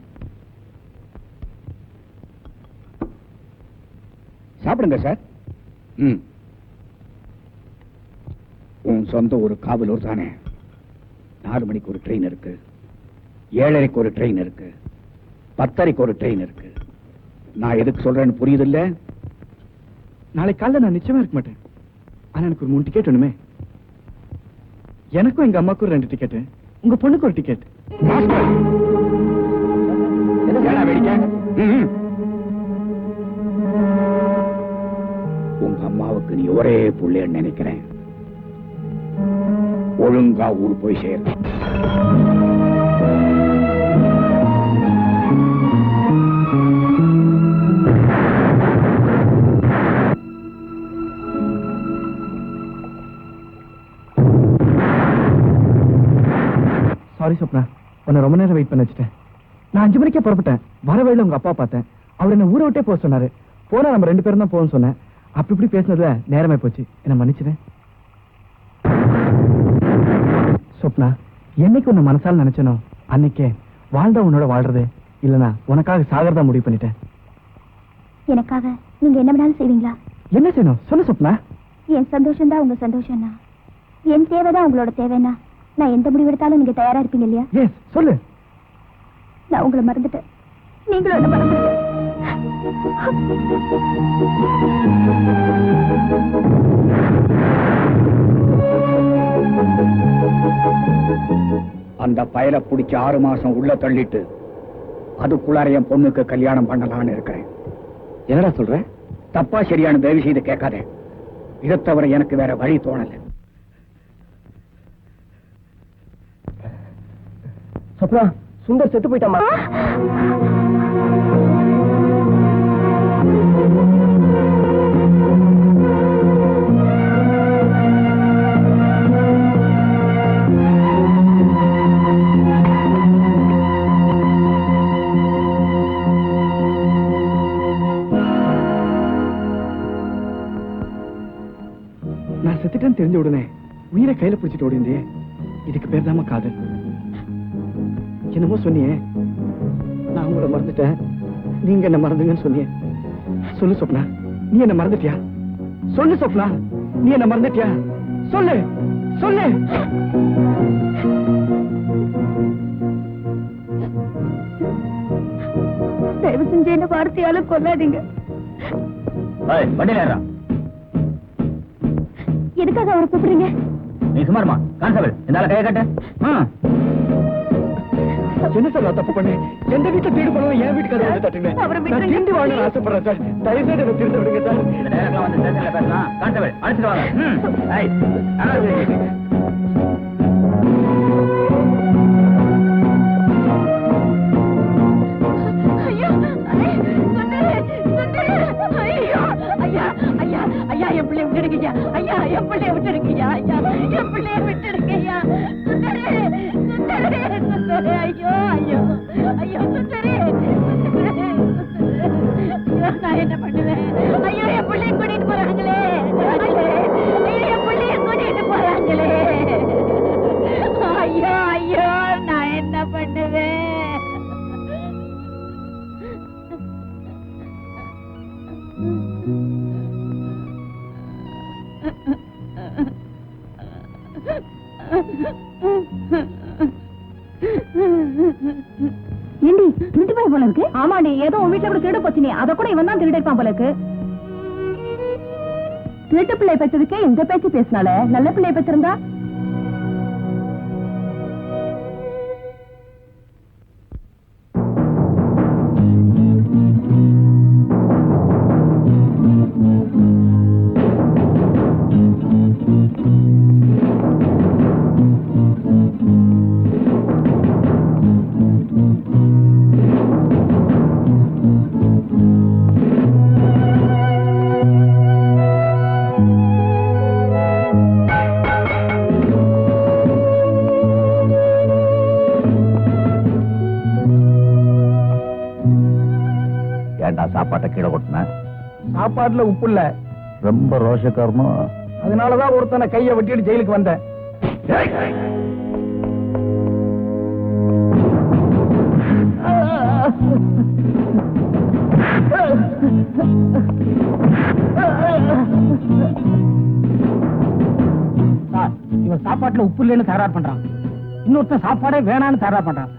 சாப்பிடுங்க சார். உன் சொந்த ஒரு காவலூர் தானே? 4 மணிக்கு ஒரு ட்ரெயின் இருக்கு, 7:30 ஒரு ட்ரெயின் இருக்கு, 10:30 ஒரு ட்ரெயின் இருக்கு. நான் எதுக்கு சொல்றேன்னு புரியுது இல்ல? நாளைக்கு காலைல நான் நிச்சயமா இருக்க மாட்டேன். ஆனா எனக்கு ஒரு 3 டிக்கெட் வேணுமே. எனக்கும் எங்க அம்மாக்கும் 2 டிக்கெட், உங்க பொண்ணுக்கு ஒரு டிக்கெட். உங்க அம்மாவுக்கு நீ ஒரே புள்ளைன்னு நினைக்கிறேன். ஒழுங்கா ஊர் போய் சேர். சாரி சொப்னா, உன்னை ரொம்ப நேரம் வெயிட் பண்ண வச்சுட்டேன். நான் 5 மணிக்கே புறப்பட்டேன். வர வழியில உங்க அப்பா பார்த்தேன். அவர் என்ன ஊரை விட்டே போக சொன்னாரு. போனா நம்ம 2 பேரும் தான் போகணும்னு சொன்னேன். அப்படி இப்படி பேசினதுல நேரமே போச்சு. என்ன மன்னிச்சிட்டேன். சொப்னா, என்னைக்கு உன்னை மனசால நினைச்சனோ அன்னைக்கே வாழ்ந்தா உன்னோட வாழ்றது, இல்லனா உனக்காக சாகரதா முடிவு பண்ணிட்டேன். எனக்காக நீங்க என்ன வேணாலும் செய்வீங்களா? என்ன செய்யணும் சொல்லு சொப்னா. என் சந்தோஷம் தான் உங்க சந்தோஷம்னா, என் தேவைதான் உங்களோட தேவைன்னா, நான் எந்த முடிவு எடுத்தாலும் நீங்க தயாரா இருப்பீங்க இல்லையா? எஸ், சொல்லு. நான் உங்களை மறந்துட்டேன், நீங்களும் என்ன மறந்துட்டேன். அந்த பயலை பிடிச்ச 6 மாசம் உள்ள தள்ளிட்டு அதுக்குள்ளார என் பொண்ணுக்கு கல்யாணம் பண்ணலான்னு இருக்கிறேன். என்னடா சொல்ற? தப்பா சரியான தயவு செய்து கேட்காதே. இதை தவிர எனக்கு வேற வழி தோணல. சொப்னா, சுந்தர் செத்து போயிட்டாமா? நான் செத்துட்டேன்னு தெரிஞ்ச உடனே உயிரை கையில பிடிச்சிட்டு ஓடிந்தே. இதுக்கு பேர் தாம காதல். என்னமோ சொன்னியே, நான் உங்களை மறந்துட்டேன், நீங்க என்ன மறந்துங்கன்னு சொன்னியே. சொல்லு சொப்னா, நீ என்ன மறந்துட்டியா? சொல்லு சொப்னா, நீ என்ன மறந்துட்டியா? சொல்லு சொல்லு. தயவு செஞ்சு என்ன வார்த்தையால கொல்லாதீங்க. எதுக்காக அவரை கூப்பிடுறீங்க? நீ சுமாருமா கான்ஸ்டபிள், இந்த கையை கட்ட. என்ன சார் நான் தப்பு பண்ணேன்? எந்த வீட்டுல தேடி போனோம், என் வீட்டுக்கு அதை வந்து தட்டுங்க. நான் திரும்பி வாழ ஆசைப்படுறேன் சார். தயவு செய்து என்ன திருந்த விடுங்க சார். இந்த நேரத்துல வந்து ஸ்டேஷன்ல பேசலாம். கான்ஸ்டபிள் அழைச்சிட்டு வாங்க. ஆமாடி, ஏதோ உன் வீட்டுல கூட திருடு போச்சு, அத கூட இவன் தான் திருடிப்பான் போல இருக்கு. திருட்டு பிள்ளை பெற்றதுக்கே இந்த பேச்சு பேசினால நல்ல பிள்ளை பெற்றிருந்தா சாப்பாட்டை கீழே கொட்டின. சாப்பாட்டுல உப்பு இல்ல. ரொம்ப ரோஷக்காரனும். அதனாலதான் ஒருத்தனை கையை வெட்டிட்டு ஜெயிலுக்கு வந்தேன். இவன் சாப்பாட்டுல உப்பு இல்லைன்னு தகராறு பண்றான். இன்னொருத்தன் சாப்பாடே வேணான்னு தகராறு பண்றான்.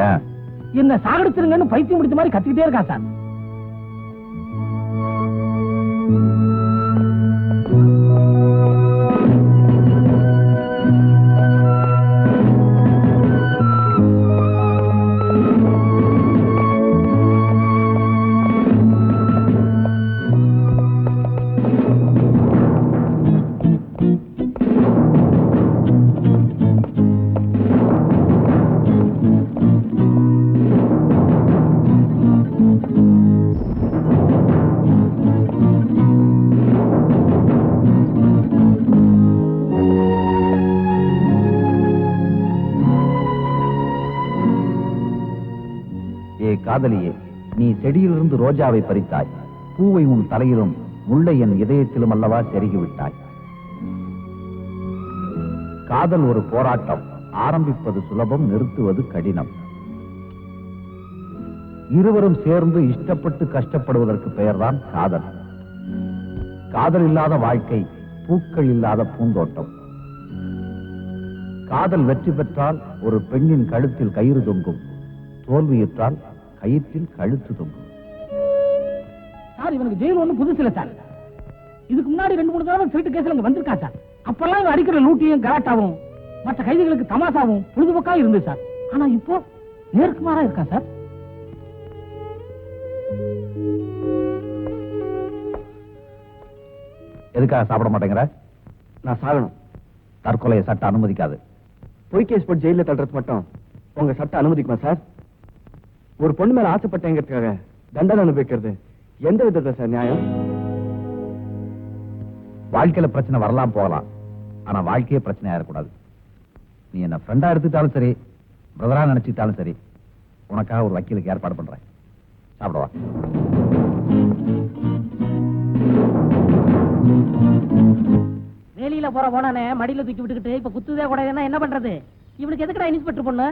ஏன் என்ன சாகடிச்சிருங்கன்னு பைத்தியம் முடிச்ச மாதிரி கத்திக்கிட்டே இருக்கான் சார். காதலியே, நீ செடியிலிருந்து ரோஜாவை பறித்தாய், பூவை உன் தலையிலும் முல்லை என் இதயத்திலும் அல்லவா செருகிவிட்டாய். காதல் ஒரு போராட்டம், ஆரம்பிப்பது சுலபம், நிறுத்துவது கடினம். இருவரும் சேர்ந்து இஷ்டப்பட்டு கஷ்டப்படுவதற்கு பெயர்தான் காதல். காதல் இல்லாத வாழ்க்கை பூக்கள் இல்லாத பூந்தோட்டம். காதல் வெற்றி பெற்றால் ஒரு பெண்ணின் கழுத்தில் கயிறு தொங்கும், தோல்வியுற்றால் கயிற்றில் கழுத்து தொங்கும். சார், இவனுக்கு ஜெயில் ஒண்ணு புதுசு இல்ல சார். இதுக்கு முன்னாடி 2-3 தடவை திருட்டு கேஸ்ல இங்க வந்திருக்கா சார். அப்பெல்லாம் இவன் அடிக்கிற லூட்டியும் கலாட்டாவும் மற்ற கைதிகளுக்கு தமாசாவும் பொழுதுபோக்கா இருந்து சார். ஆனா இப்போ நேர்க்குமாரா இருக்கா சார். எதுக்காக சாப்பிட மாட்டேங்கிற? நான் சாகணும். தற்கொலையை சட்டம் அனுமதிக்காது. பொய் கேஸ் போட்டு ஜெயில தள்ளுறது மட்டும் உங்க சட்டம் அனுமதிக்குமா சார்? ஒரு பொண்ணு மேல ஆசைப்பட்டேங்கிறதுக்காக தண்டனை அனுபவிக்கிறது எந்த விதத்தை சார் நியாயம்? வாழ்க்கையில பிரச்சனை வரலாம் போகலாம், ஆனா வாழ்க்கையே பிரச்சனையா இருக்கக்கூடாது. நீ என்ன ஃப்ரெண்டா எடுத்துட்டாலும் சரி, பிரதரா நினைச்சுட்டாலும் சரி, உனக்காக ஒரு வக்கீலுக்கு ஏற்பாடு பண்றேன். சாப்பிடவா? வெளியில போனானே மடியில தூக்கி விட்டுக்கிட்டு இப்ப குத்துதே கூட என்ன பண்றது? இவனுக்கு எதுக்குடா இன்ஸ்பெக்டர் பொண்ணு?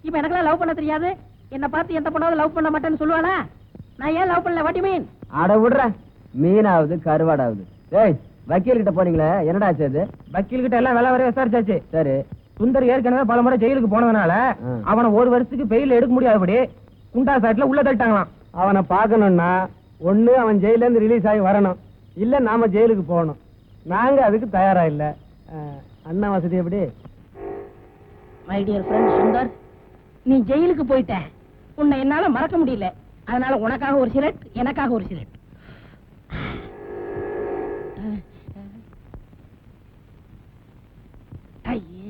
இப்ப எனக்கெல்லாம் லவ் பண்ண தெரியாது. என்ன பார்த்து எந்த பொண்ணாவது லவ் பண்ண மாட்டேன்னு சொல்லுவானா? நான் ஏன் லவ் பண்ணல? வாட்டி மீன்? அட விடுற, மீனாவது கருவாடாவது. ஏய், வக்கீல் கிட்ட போனீங்களே, என்னடா ஆச்சு அது? வக்கீல் கிட்ட எல்லாம் வேலை வரைய விசாரிச்சாச்சு. சரி. சுந்தர் ஏற்கனவே பல முறை ஜெயிலுக்கு போனதுனால அவனை 1 வருஷத்துக்கு பெயில் எடுக்க முடியாதபடி குண்டா சாட்ல உள்ள தள்ளிட்டாங்களாம். அவனை பார்க்கணும்னா ஒண்ணு அவன் ஜெயில இருந்து ரிலீஸ் ஆகி வரணும், இல்ல நாம ஜெயிலுக்கு போகணும். நாங்க அதுக்கு தயாரா இல்ல. அண்ணா வசதி எப்படி? மை டியர் ஃப்ரெண்ட் சுந்தர், நீ ஜெயிலுக்கு போயிட்ட, உன்னை என்னால மறக்க முடியல. அதனால உனக்காக ஒரு சிலட், எனக்காக ஒரு சிலட். ஐயே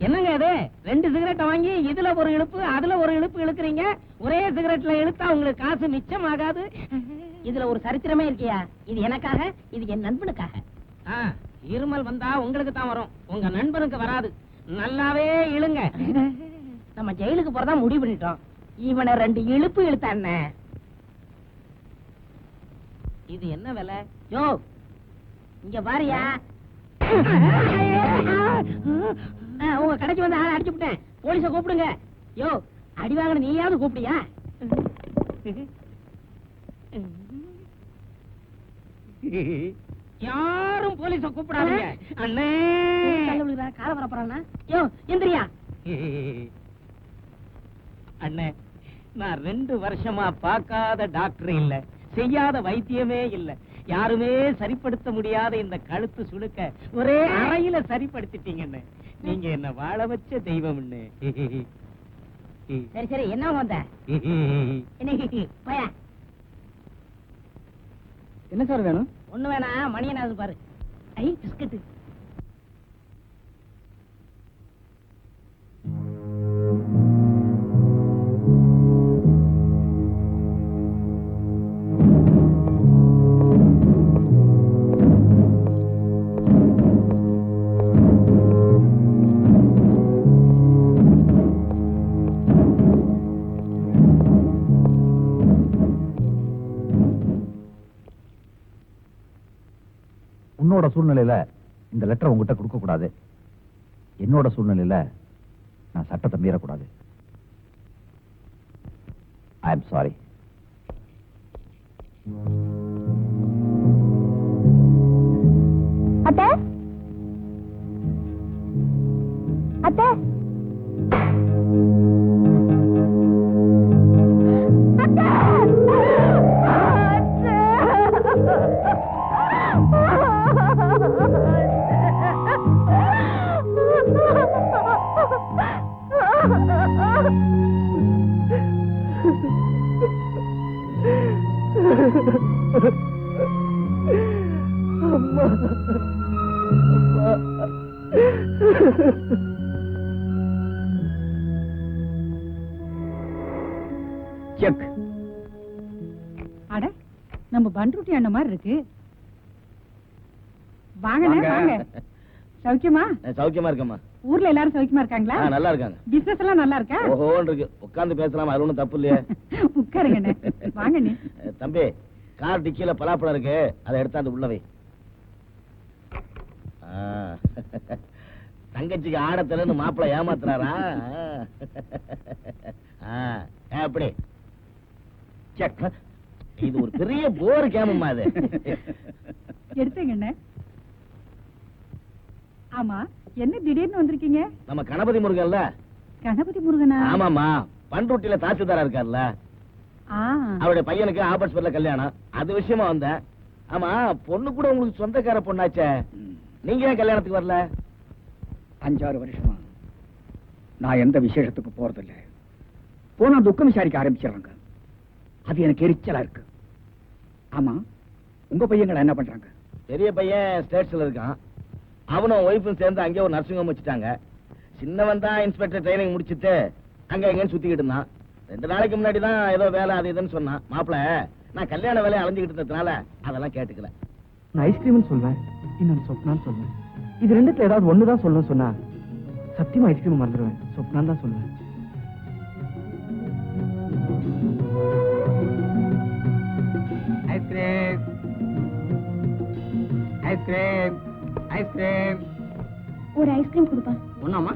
என்னங்க இது 2 சிகரெட்டை வாங்கி இதுல ஒரு இழுப்பு அதுல ஒரு இழுப்பு இழுக்கிறீங்க. ஒரே சிகரெட்ல இழுத்தா உங்களுக்கு காசு மிச்சம் ஆகாது. இதுல ஒரு சரித்திரமே இருக்கியா? இது எனக்காக, இது என் நண்பனுக்காக. இருமல் வந்தா உங்களுக்கு தான் வரும், உங்க நண்பனுக்கு வராது. நல்லாவே இழுங்க. நம்ம ஜெயிலுக்கு போறதா முடிவு பண்ணிட்டோம். இவனை 2 இழுப்பு இழுத்தான. இது என்ன விலை? யோ இங்க பாரியா, உங்க கடைக்கு வந்து ஆளை அடிச்சு விட்டேன். போலீஸ கூப்பிடுங்க. யோ அடி வாங்கின நீயாவது கூப்பிடியா? யாரும் போலீஸ கூப்பிடாதீங்க. அண்ணே கால வரப்போறானா? யோ எந்திரியா. அண்ணே நான் 2 வருஷமா பார்க்காத டாக்டர் இல்ல, செய்யாத வைத்தியமே இல்ல, யாருமே சரிப்படுத்த முடியாத இந்த கழுத்து சுளுக்க ஒரே அறையில சரிப்படுத்திட்டீங்கன்னு. நீங்க என்ன வாழ வச்ச தெய்வம். சரி சரி என்ன வந்த என்ன சார் வேணும்? ஒண்ணு வேணா, மணியனாவது பாரு. ஐ பிஸ்கட். உன்னோட சூழ்நிலையில இந்த லெட்டர் உங்ககிட்ட கொடுக்க கூடாது. என்னோட சூழ்நிலையில நான் சட்டத்தை மீறக்கூடாது. I am sorry. அத்தை அத்தை செக். அட நம்ம பண்ருட்டி அண்ணன் மாதிரி இருக்கு. வாங்கண்ணே வாங்க. சௌக்கியமா? சௌக்கியமா இருக்கம்மா. ஊர்ல எல்லாரும் சௌக்கியமா இருக்காங்களா? நல்லா இருக்காங்க. பிசினஸ் எல்லாம் நல்லா இருக்கா? ஓஹோன்னு இருக்கு. உட்கார்ந்து பேசலாம், அது ஒண்ணும் தப்பு இல்லையே. உட்காருங்கண்ணே. வாங்கண்ணே. தம்பி கார் டிக்கில பலாப்பழம் இருக்கு, அதை எடுத்தாந்து உள்ள வை. தங்கச்சிக்கு ஆடத்தலன்னு மாப்பிள்ள ஏமாத்துறாரா? அப்படி இது ஒரு பெரிய போர் கேமம்மா. அது எடுத்துங்கண்ணே. ஆமா என்ன திடீர்னு வந்திருக்கீங்க? நம்ம கணபதி முருகன்ல. கணபதி முருகனா? ஆமாமா, பண்ருட்டில தாசில்தாரா இருக்கார்ல, அவருடைய பையனுக்கு ஆபர்ஸ்பர்ல கல்யாணம், அது விஷயமா வந்தேன். ஆமா பொண்ணு கூட உங்களுக்கு சொந்தக்கார பொண்ணாச்சே, நீங்க ஏன் கல்யாணத்துக்கு வரல? 5-6 வருஷமா நான் எந்த விசேஷத்துக்கு போறதில்ல. போனா துக்கம் விசாரிக்க ஆரம்பிச்சிடறாங்க. அது எனக்கு எரிச்சலா இருக்கு. ஆமா உங்க பையங்களை என்ன பண்றாங்க? பெரிய பையன் ஸ்டேட்ஸ்ல இருக்கான், அவனும் ஒய்ஃபும் சேர்ந்து அங்கே ஒரு நர்சிங் ஹோம் வச்சுட்டாங்க. சின்னவன் தான் இன்ஸ்பெக்டர் ட்ரைனிங் முடிச்சுட்டு அங்க எங்கன்னு சுத்திக்கிட்டு இருந்தான். 2 நாளைக்கு முன்னாடி தான் ஏதோ வேலை அது இதுன்னு சொன்னான். மாப்பிள்ள நான் கல்யாண வேலையை அலைஞ்சுக்கிட்டு இருந்ததுனால அதெல்லாம் கேட்டுக்கல. நான் ஐஸ்கிரீம்னு சொல்வேன், இன்னொன்னு சொப்னான்னு சொல்லுவேன். இது ரெண்டுத்துல ஏதாவது ஒண்ணுதான் சொல்லணும்னு சொன்னா சத்தியமா ஐஸ்கிரீம் மறந்துடுவேன். சொப்னான்னு தான் சொல்லுவேன். Ice cream ice cream ice cream. ஒரு ஐஸ்கிரீம் கொடுப்பா. ஒண்ணாமா?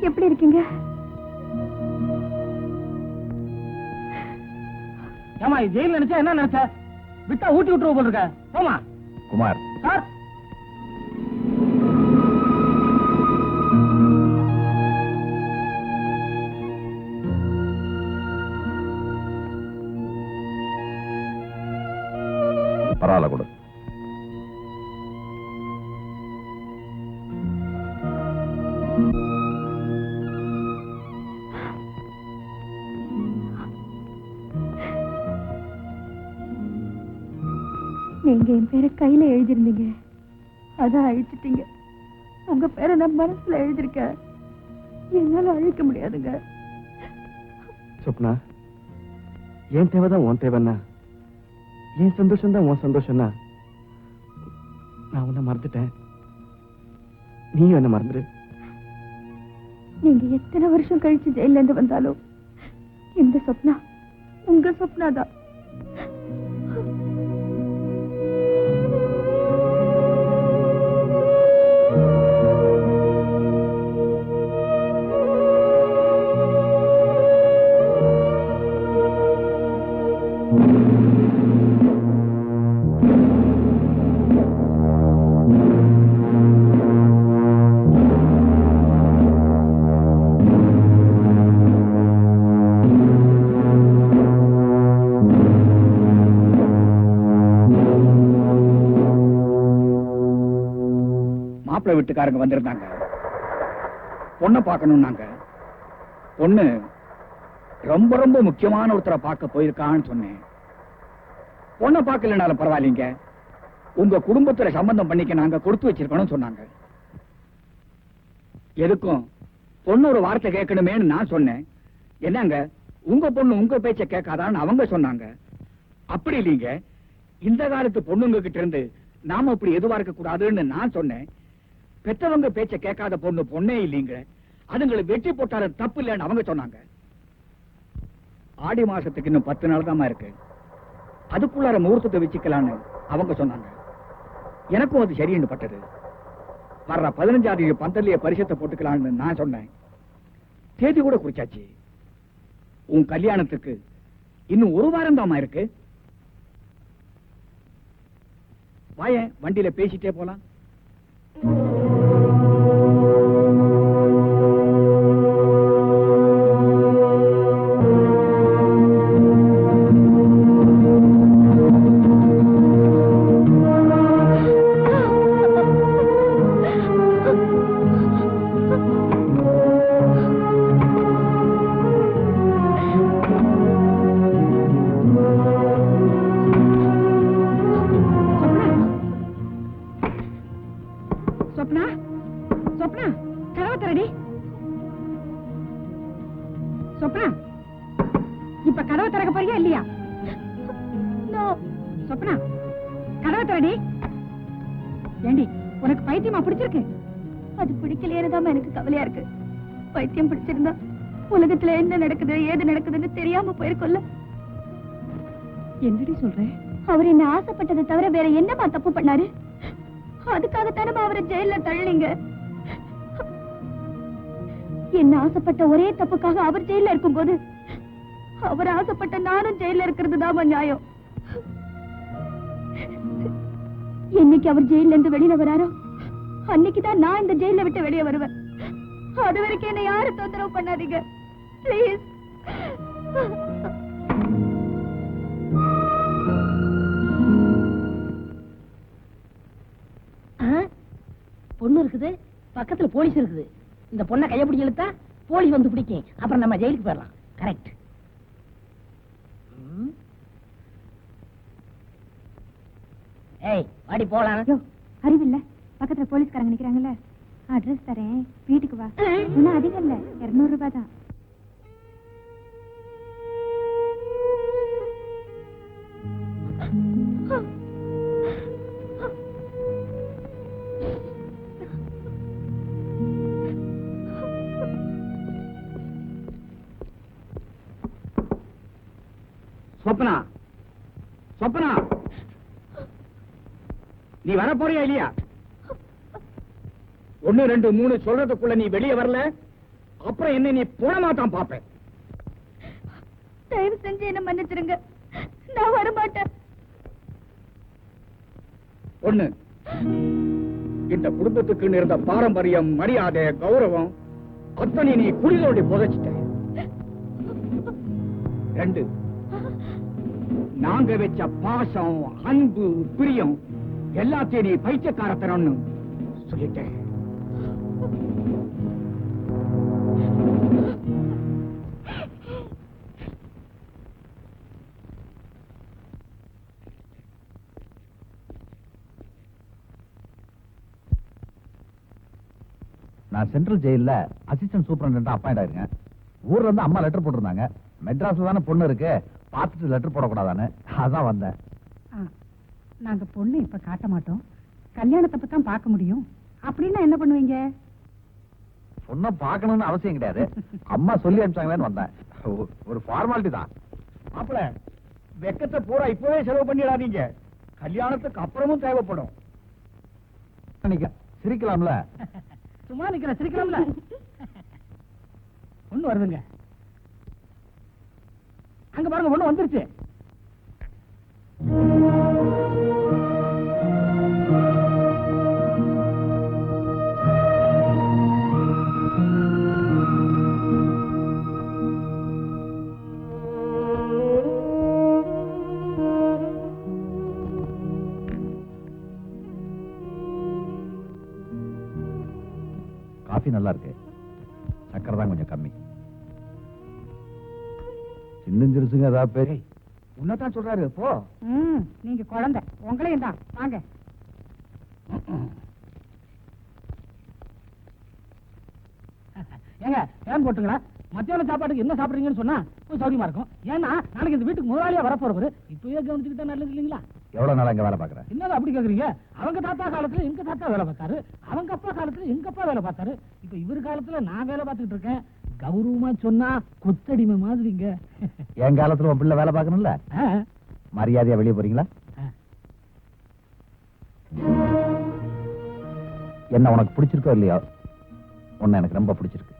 எப்படி இருக்கீங்க? ஏமா ஜெயில நினைச்சா என்ன நினைச்ச? விட்டா ஊட்டி விட்டுருவ போல இருக்க. போமா. குமார் சார் பரவாயில்ல கொடு. நீங்க என் பேரை கையில எழுதிருந்தீங்க, அதான் அழிச்சிட்டீங்க. உங்க பேரை நான் மனசுல எழுதிருக்கேன், என்னால அழிக்க முடியாதுங்க. சொப்னா, என் தேவைதான் உன் தேவைன்னா, என் சந்தோஷம் தான் உன் சந்தோஷம்னா, நான் உன்னை மறந்துட்டேன், நீ என்ன மறந்துரு. நீங்க எத்தனை வருஷம் கழிச்சு ஜெயில இருந்து வந்தாலும் இந்த சொப்னா உங்க சொப்னா தான். வீட்டுக்காரங்க வந்திருந்தாங்க, பொண்ணை பார்க்கணும்னாங்க. பொண்ணு ரொம்ப ரொம்ப முக்கியமான ஒருத்தரை பார்க்க போயிருக்கான்னு சொன்னேன். பொண்ணை பார்க்கலனாலும் பரவாயில்லைங்க, உங்க குடும்பத்துல சம்பந்தம் பண்ணிக்க நாங்க கொடுத்து வச்சிருக்கணும் சொன்னாங்க. எதுக்கும் பொண்ணு ஒரு வார்த்தை கேட்கணுமேன்னு நான் சொன்னேன். என்னங்க உங்க பொண்ணு உங்க பேச்ச கேட்காதான்னு அவங்க சொன்னாங்க. அப்படி இல்லைங்க, இந்த காலத்து பொண்ணுங்க கிட்ட இருந்து நாம அப்படி எதுவா இருக்க கூடாதுன்னு நான் சொன்னேன். பெற்றவங்க பேச்ச கேட்காத பொண்ணு பொண்ணே இல்லைங்க, அதுங்களை வெட்டி போட்டாலும் தப்பு இல்லைன்னு அவங்க சொன்னாங்க. ஆடி மாசத்துக்கு இன்னும் 10 நாள் தான் இருக்கு, அதுக்குள்ளார முகூர்த்தத்தை வச்சுக்கலான்னு அவங்க சொன்னாங்க. எனக்கும் அது சரின்னு பட்டது. வர்ற 15ஆம் தேதி பந்தல்லையே பரிசத்தை போட்டுக்கலான்னு நான் சொன்னேன். தேதி கூட குறிச்சாச்சு. உன் கல்யாணத்துக்கு இன்னும் 1 வாரம் தான் இருக்கு. வாயேன், வண்டியில பேசிட்டே போலாம். என்னடி சொல்றேன்? அவர் என்ன ஆசைப்பட்டதை தவிர வேற என்னமா தப்பு பண்ணாரு? அதுக்காகத்தானே அவரை ஜெயில தள்ளிங்க. என்ன ஆசைப்பட்ட ஒரே தப்புக்காக அவர் ஜெயில இருக்கும் போது அவர் ஆசைப்பட்ட நானும் ஜெயில இருக்கிறது தான் நியாயம். என்னைக்கு அவர் ஜெயில இருந்து வெளியில வராரோ அன்னைக்குதான் நான் இந்த ஜெயில விட்டு வெளியே வருவேன். அது வரைக்கும் என்ன யாரும் தொந்தரவு பண்ணாதீங்க பிளீஸ். பொண்ணு இருக்குது, பக்கத்துல போலீஸ் இருக்குது. இந்த பொண்ணை கைய பிடிச்சி இழுத்தா போலீஸ் வந்து பிடிக்கும், அப்புறம் நம்ம ஜெயிலுக்கு போயிடலாம். கரெக்ட். ஏய் வாடி போலாம். அறிவில்ல, பக்கத்துல போலீஸ்காரங்க நிக்கிறாங்கல்ல. அட்ரஸ் தரேன், வீட்டுக்கு வா. ஒன்னும் அதிகம் இல்ல, 200 ரூபாய் தான். சொப்னா, சொப்னா, நீ வர போறியா இல்லையா? 1 2 3 சொல்றதுக்குள்ள நீ வெளியே வரல, அப்புறம் என்ன நீ போனமாட்டான் பாப்பேன். தயவு செஞ்சு என்ன மன்னிச்சிருங்க, நான் வரமாட்டேன். ஒண்ணு, இந்த குடும்பத்துக்கு இருந்த பாரம்பரியம், மரியாதை, கௌரவம் அத்தனை நீ குடிதோண்டி புதைச்சிட்ட. 2, நாங்க வச்ச பாசம், அன்பு, பிரியம் எல்லாத்தையும் நீ பைத்தியக்காரத்தனம்னு சொல்லிட்டேன். நான் சென்ட்ரல் ஜெயில அசிஸ்டன்ட் சூப்பரண்டா அப்பாயிண்ட் ஆயிருக்கேன். ஊர்ல இருந்து அம்மா லெட்டர் போட்டிருந்தாங்க. மெட்ராஸ்ல தானே பொண்ணு இருக்கு, பார்த்துட்டு லெட்டர் போடக்கூடாதான்னு அதான் வந்தேன். நாங்க பொண்ணு இப்ப காட்ட மாட்டோம், கல்யாணத்தை பத்தான் பார்க்க முடியும். அப்படின்னா என்ன பண்ணுவீங்க? பொண்ணை பார்க்கணும்னு அவசியம் கிடையாது, அம்மா சொல்லி அனுப்பிச்சாங்களேன்னு வந்தேன். ஒரு ஃபார்மாலிட்டி தான். மாப்பிள, வெக்கத்தை பூரா இப்பவே செலவு பண்ணிடாதீங்க, கல்யாணத்துக்கு அப்புறமும் தேவைப்படும். சிரிக்கலாம்ல? சும்மா நிக்கிற சிரிக்கலாம்ல? ஒண்ணு வருதுங்க, அங்க பாருங்க, ஒண்ணு வந்துருச்சு. காஃபி நல்லா இருக்கு, சக்கரை தான் கொஞ்சம் கம்மி. சின்னஞ்சிருசுங்க ஏதாவது பேரு உன்னதான் சொல்றாரு. போ. நீங்க குழந்தை, உங்களையும் தான். வாங்க. ஏங்க ஏன் போட்டுங்களா? மத்தியான சாப்பாட்டுக்கு என்ன சாப்பிடுறீங்கன்னு சொன்னா சௌரியமா இருக்கும். ஏன்னா நாளைக்கு இந்த வீட்டுக்கு முதலாளியா வரப்போறவரு இப்பவே கவனிச்சுக்கிட்டா நல்லது இல்லைங்களா? எவ்வளவு நாளா இங்க வேலை பாக்குறேன்? என்னதான் அப்படி கேக்குறீங்க? அவங்க தாத்தா காலத்துல எங்க தாத்தா வேலை பார்த்தாரு, அவங்க அப்பா காலத்துல எங்க அப்பா வேலை பார்த்தாரு, இப்ப இவரு காலத்துல நான் வேலை பார்த்துட்டு இருக்கேன். கௌரவமா சொன்னா கொத்தடிமை மாதிரிங்க. என் காலத்துல உன் பிள்ளை வேலை பார்க்கணும்ல, மரியாதையா வெளியே போறீங்களா? என்ன உனக்கு பிடிச்சிருக்கோ இல்லையோ, உன்னை எனக்கு ரொம்ப பிடிச்சிருக்கு.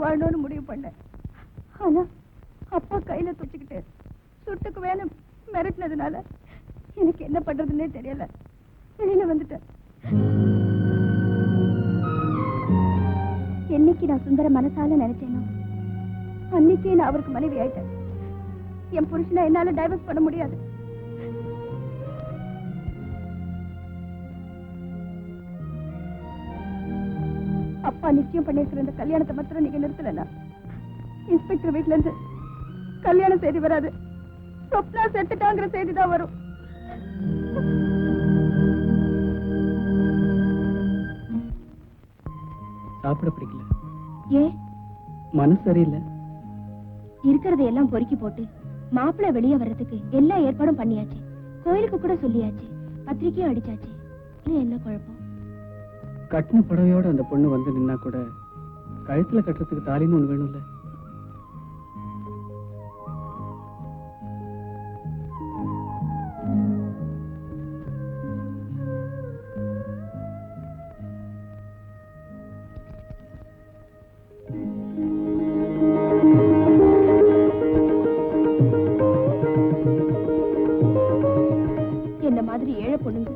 வாழணும்னு முடிவு பண்ணேன். ஆனா அப்பா கையில தூக்கிக்கிட்டு சுட்டுக்கு வேணும் மிரட்டினதுனால எனக்கு என்ன பண்றதுன்னே தெரியல. வெளியில வந்துட்டேன். என்னைக்கு நான் சுந்தர மனசால நினைச்சேனோ அன்னைக்கே நான் அவருக்கு மனைவி ஆயிட்டேன். என் புருஷனை என்னால டைவர்ஸ் பண்ண முடியாது. அப்பா நிச்சயம் பண்ணிருக்கிற இந்த கல்யாணத்தை மாத்திரம் நீங்க நிறுத்தலனா இன்ஸ்பெக்டர் வீட்டுல இருந்து கல்யாணம் செய்தி வராது, சொப்னா செத்துட்டாங்கிற செய்தி தான் வரும். சாப்பிட பிடிக்கல. ஏன்? மனசு சரியில்லை. இருக்கிறத எல்லாம் பொறுக்கி போட்டு மாப்பிள்ளை வெளியே வர்றதுக்கு எல்லா ஏற்பாடும் பண்ணியாச்சு. கோயிலுக்கு கூட சொல்லியாச்சு, பத்திரிக்கையும் அடிச்சாச்சு. என்ன குழப்பம்? கட்டின புடவையோட அந்த பொண்ணு வந்து நின்னா கூட கழுத்துல கட்டுறதுக்கு தாலின்னு ஒண்ணு வேணும்ல. என்ன மாதிரி ஏழை பொண்ணுங்க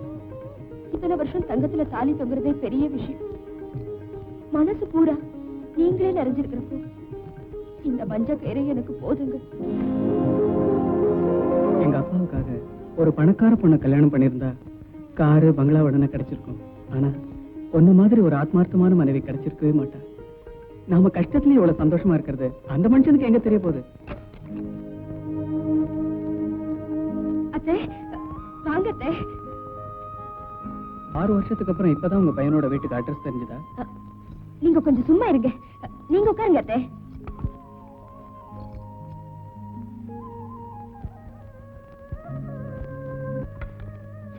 இத்தனை வருஷம் தங்கத்துல தாலி தொங்குறதே பெரிய விஷயம். மனசு பூரா நீங்களே நிறைஞ்சிருக்கிறப்போ இந்த மஞ்ச கயிறை எனக்கு போதுங்க. எங்க அப்பாவுக்காக ஒரு பணக்கார பொண்ணை கல்யாணம் பண்ணியிருந்தா காரு பங்களா உடனே கிடைச்சிருக்கும். ஆனா உன்ன மாதிரி ஒரு ஆத்மார்த்தமான மனைவி கிடைச்சிருக்கவே மாட்டா. நாம கஷ்டத்துலயும் இவ்வளவு சந்தோஷமா இருக்கிறது அந்த மனுஷனுக்கு எங்க தெரிய போகுது? அத்தை வாங்க அத்தை. 6 வருஷத்துக்கு அப்புறம் இப்பதான் உங்க பையனோட வீட்டுக்கு அட்ரஸ் தெரிஞ்சதா? நீங்க கொஞ்சம் சும்மா இருங்க. நீங்க உட்காருங்க அத்தை.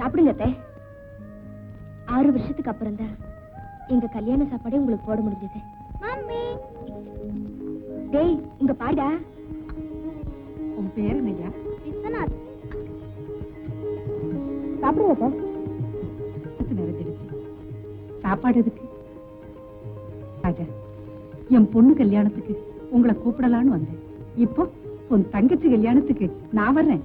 சாப்பிடுங்க அத்தை. 6 வருஷத்துக்கு அப்புறம் தான் எங்க கல்யாண சாப்பாடே உங்களுக்கு போட முடிஞ்சது. மம்மி டேய் இங்க பாடா. உன் பேர் என்னையா? விஸ்வநாத். சாப்பிடுங்க அத்தை. நிறைஞ்சிடுச்சு. சாப்பாடு எதுக்கு? ராஜா, என் பொண்ணு கல்யாணத்துக்கு உங்களை கூப்பிடலான்னு வந்தேன். இப்போ உன் தங்கச்சி கல்யாணத்துக்கு நான் வர்றேன்.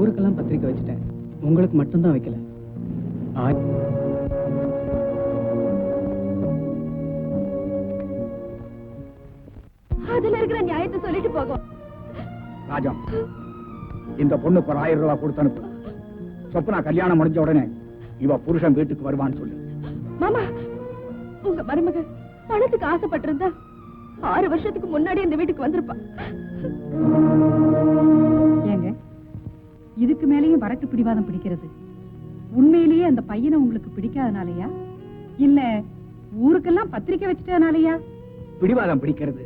ஊருக்கெல்லாம் பத்திரிக்கை வச்சுட்டேன், உங்களுக்கு மட்டும்தான் வைக்கல. அதுல இருக்கிற நியாயத்தை சொல்லிட்டு போகும். ராஜா, இந்த பொண்ணுக்கு ஒரு 1000 ரூபாய் கொடுத்து அனுப்பு. சொப்பனா கல்யாணம் முடிஞ்ச உடனே இவ புருஷன் வீட்டுக்கு வருவான்னு சொல்லு. மாமா, உங்க மருமக பணத்துக்கு ஆசைப்பட்டிருந்தா 6 வருஷத்துக்கு முன்னாடி இந்த வீட்டுக்கு வந்திருப்பா. ஏங்க, இதுக்கு மேலேயும் வரட்டு பிடிவாதம் பிடிக்கிறது உண்மையிலேயே அந்த பையனை உங்களுக்கு பிடிக்காதனாலயா இல்ல ஊருக்கெல்லாம் பத்திரிக்கை வச்சிட்டனாலயா? பிடிவாதம் பிடிக்கிறது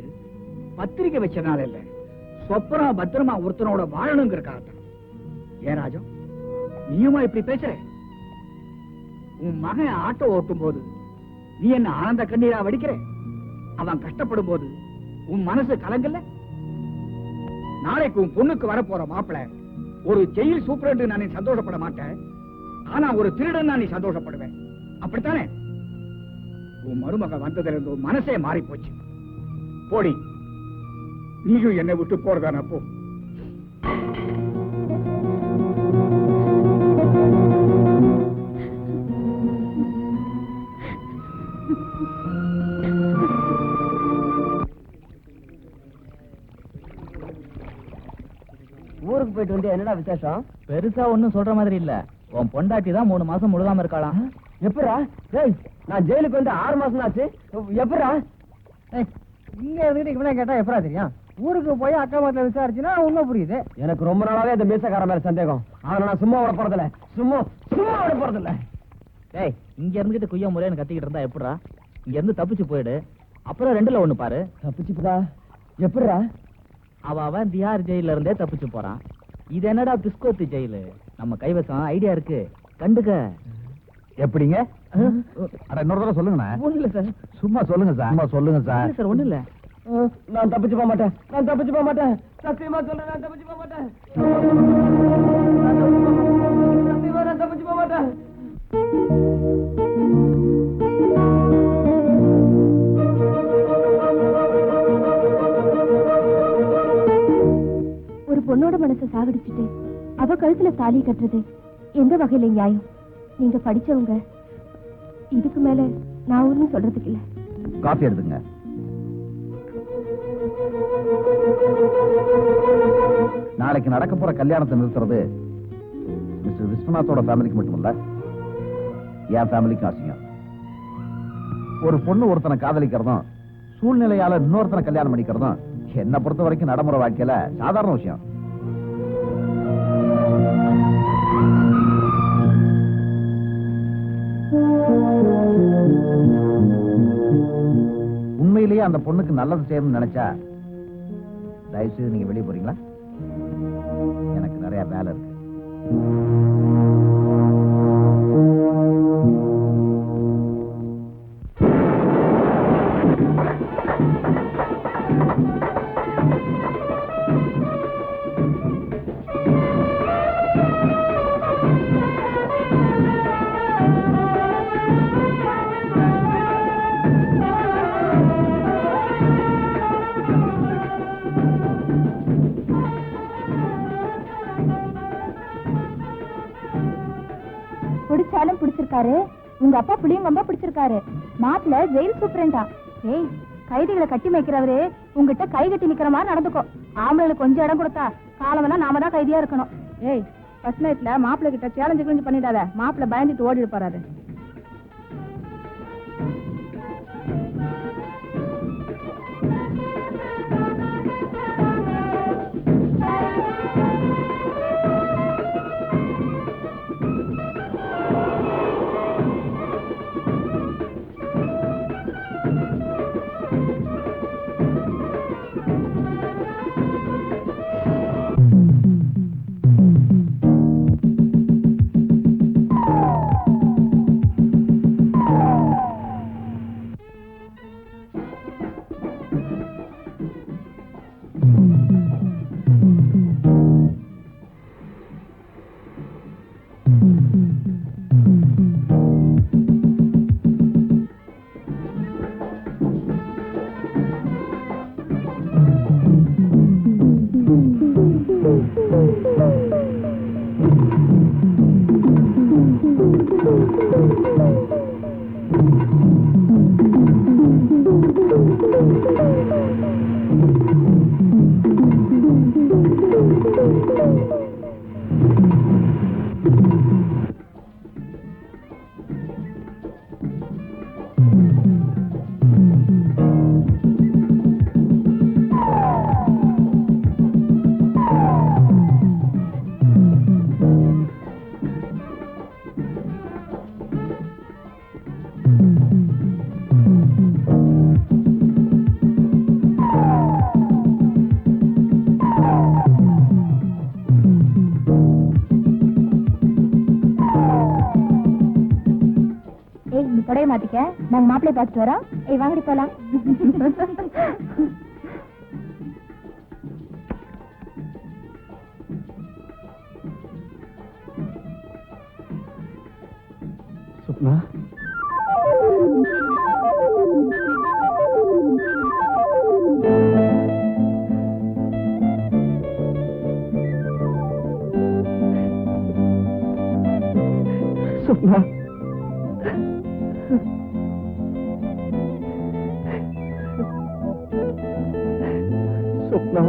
பத்திரிக்கை வச்சனால இல்ல, சொப்பனா பத்திரமா ஒருத்தனோட வாழணுங்கிறக்காக. ஏன் ராஜா, நீயுமா இப்படி பேசுற? உன் மகன் ஆட்டோ ஓட்டும் போது நீ என்ன ஆனந்த கண்ணீரா வடிக்கிற? அவன் கஷ்டப்படும் போது உன் மனசு கலங்கல்ல? நாளைக்கு உன் பொண்ணுக்கு வரப்போற மாப்பிள ஒரு ஜெயில் சூப்பரண்டு நான் சந்தோஷப்பட மாட்டேன், ஆனா ஒரு திருடன் நான் சந்தோஷப்படுவேன். அப்படித்தானே? உன் மருமக வந்ததுல இருந்து உன் மனசே மாறி போச்சு. போடி, நீயும் என்னை விட்டு போறதான போ. ஊருக்கு போயிட்டு வந்து என்னடா விசேஷம்? பெருசா ஒண்ணும் சொல்ற மாதிரி இல்ல. உன் பொண்டாட்டி தான் 3 மாசம் முழுகாம இருக்கலாம். எப்படா? நான் ஜெயிலுக்கு வந்து 6 மாசம் ஆச்சு. எப்படா? இங்க இருந்துட்டு இவ்வளவு கேட்டா எப்படா தெரியும்? ஊருக்கு போய் அக்கா மாத்திர விசாரிச்சுன்னா உண்மை புரியுது. எனக்கு ரொம்ப நாளாவே இந்த மீசக்கார மேல சந்தேகம். அவனை நான் சும்மா விட போறதில்ல. சும்மா விட போறதில்ல. டேய், இங்க இருந்துட்டு குய்ய முறைன்னு கத்திக்கிட்டு இருந்தா எப்படா? இங்க இருந்து தப்பிச்சு போயிடு. அப்புறம் 2ல 1 பாரு. தப்பிச்சுப்பா? எப்படா? அவன் திஹார் ஜெயில இருந்தே தப்பிச்சு போறான். இது என்னடா பிஸ்கோத்து ஜெயிலு? நம்ம கைவசம் ஐடியா இருக்கு, கண்டுக்க. எப்படிங்க? அட இன்னொரு தடவை சொல்லுங்கண்ணா. ஒண்ணு இல்ல சார். சும்மா சொல்லுங்க சார். சும்மா சொல்லுங்க சார். இல்ல சார், ஒண்ணு இல்ல. நான் தப்பிச்சு போக மாட்டேன். நான் தப்பிச்சு போக மாட்டேன். சத்தியமா சொல்றேன், நான் தப்பிச்சு போக மாட்டேன். சத்தியமா நான் தப்பிச்சு போக மாட்டேன். ஒரு பொண்ணோட மனசை சாகடிச்சுட்டு அவ கழுத்துல தாலி கட்டுறது எந்த வகையில நியாயம்? நீங்க படிச்சவங்க, இதுக்கு மேல நான் ஒண்ணும் சொல்றதுக்கு இல்ல. காஃபி எடுத்துங்க. நாளைக்கு நடக்க போற கல்யாணத்தை நிறுத்துறது மிஸ்டர் விஸ்வநாத்தோட ஃபேமிலிக்கு மட்டுமல்ல, என் ஃபேமிலிக்கு ஆசைங்க. ஒரு பொண்ணு ஒருத்தனை காதலிக்கிறதும் சூழ்நிலையால இன்னொருத்தனை கல்யாணம் பண்ணிக்கிறதும் என்ன பொறுத்த வரைக்கும் நடைமுறை வாழ்க்கையில சாதாரண விஷயம். உண்மையிலேயே அந்த பொண்ணுக்கு நல்லது செய்யணும்னு நினைச்சா தயவுசெய்து நீங்க வெளியே போறீங்களா? எனக்கு நிறைய வேலை இருக்கு. இருக்காரு. உங்க அப்பா புளியும் ரொம்ப பிடிச்சிருக்காரு. மாப்பிள்ள ஜெயில் சூப்பரண்டா. ஏய், கைதிகளை கட்டி மேய்க்கிறவரு உங்ககிட்ட கை கட்டி நிக்கிற மாதிரி நடந்துக்கோ. ஆம்பளைகளுக்கு கொஞ்சம் இடம் கொடுத்தா காலமெல்லாம் நாம தான் கைதியா இருக்கணும். ஏய், ஃபர்ஸ்ட் நைட்ல மாப்பிள்ளை கிட்ட சேலஞ்சு கிழிஞ்சு பண்ணிடாத. மாப்பிள்ளை பயந்துட்டு ஓடி போறாரு. புடைய மாத்திக்க, நாங்க மாப்பிள்ளை பார்த்துட்டு வரோம். ஏய், வாங்கடி போலாம். சுப்னா, சுப்னா, சுப்னா,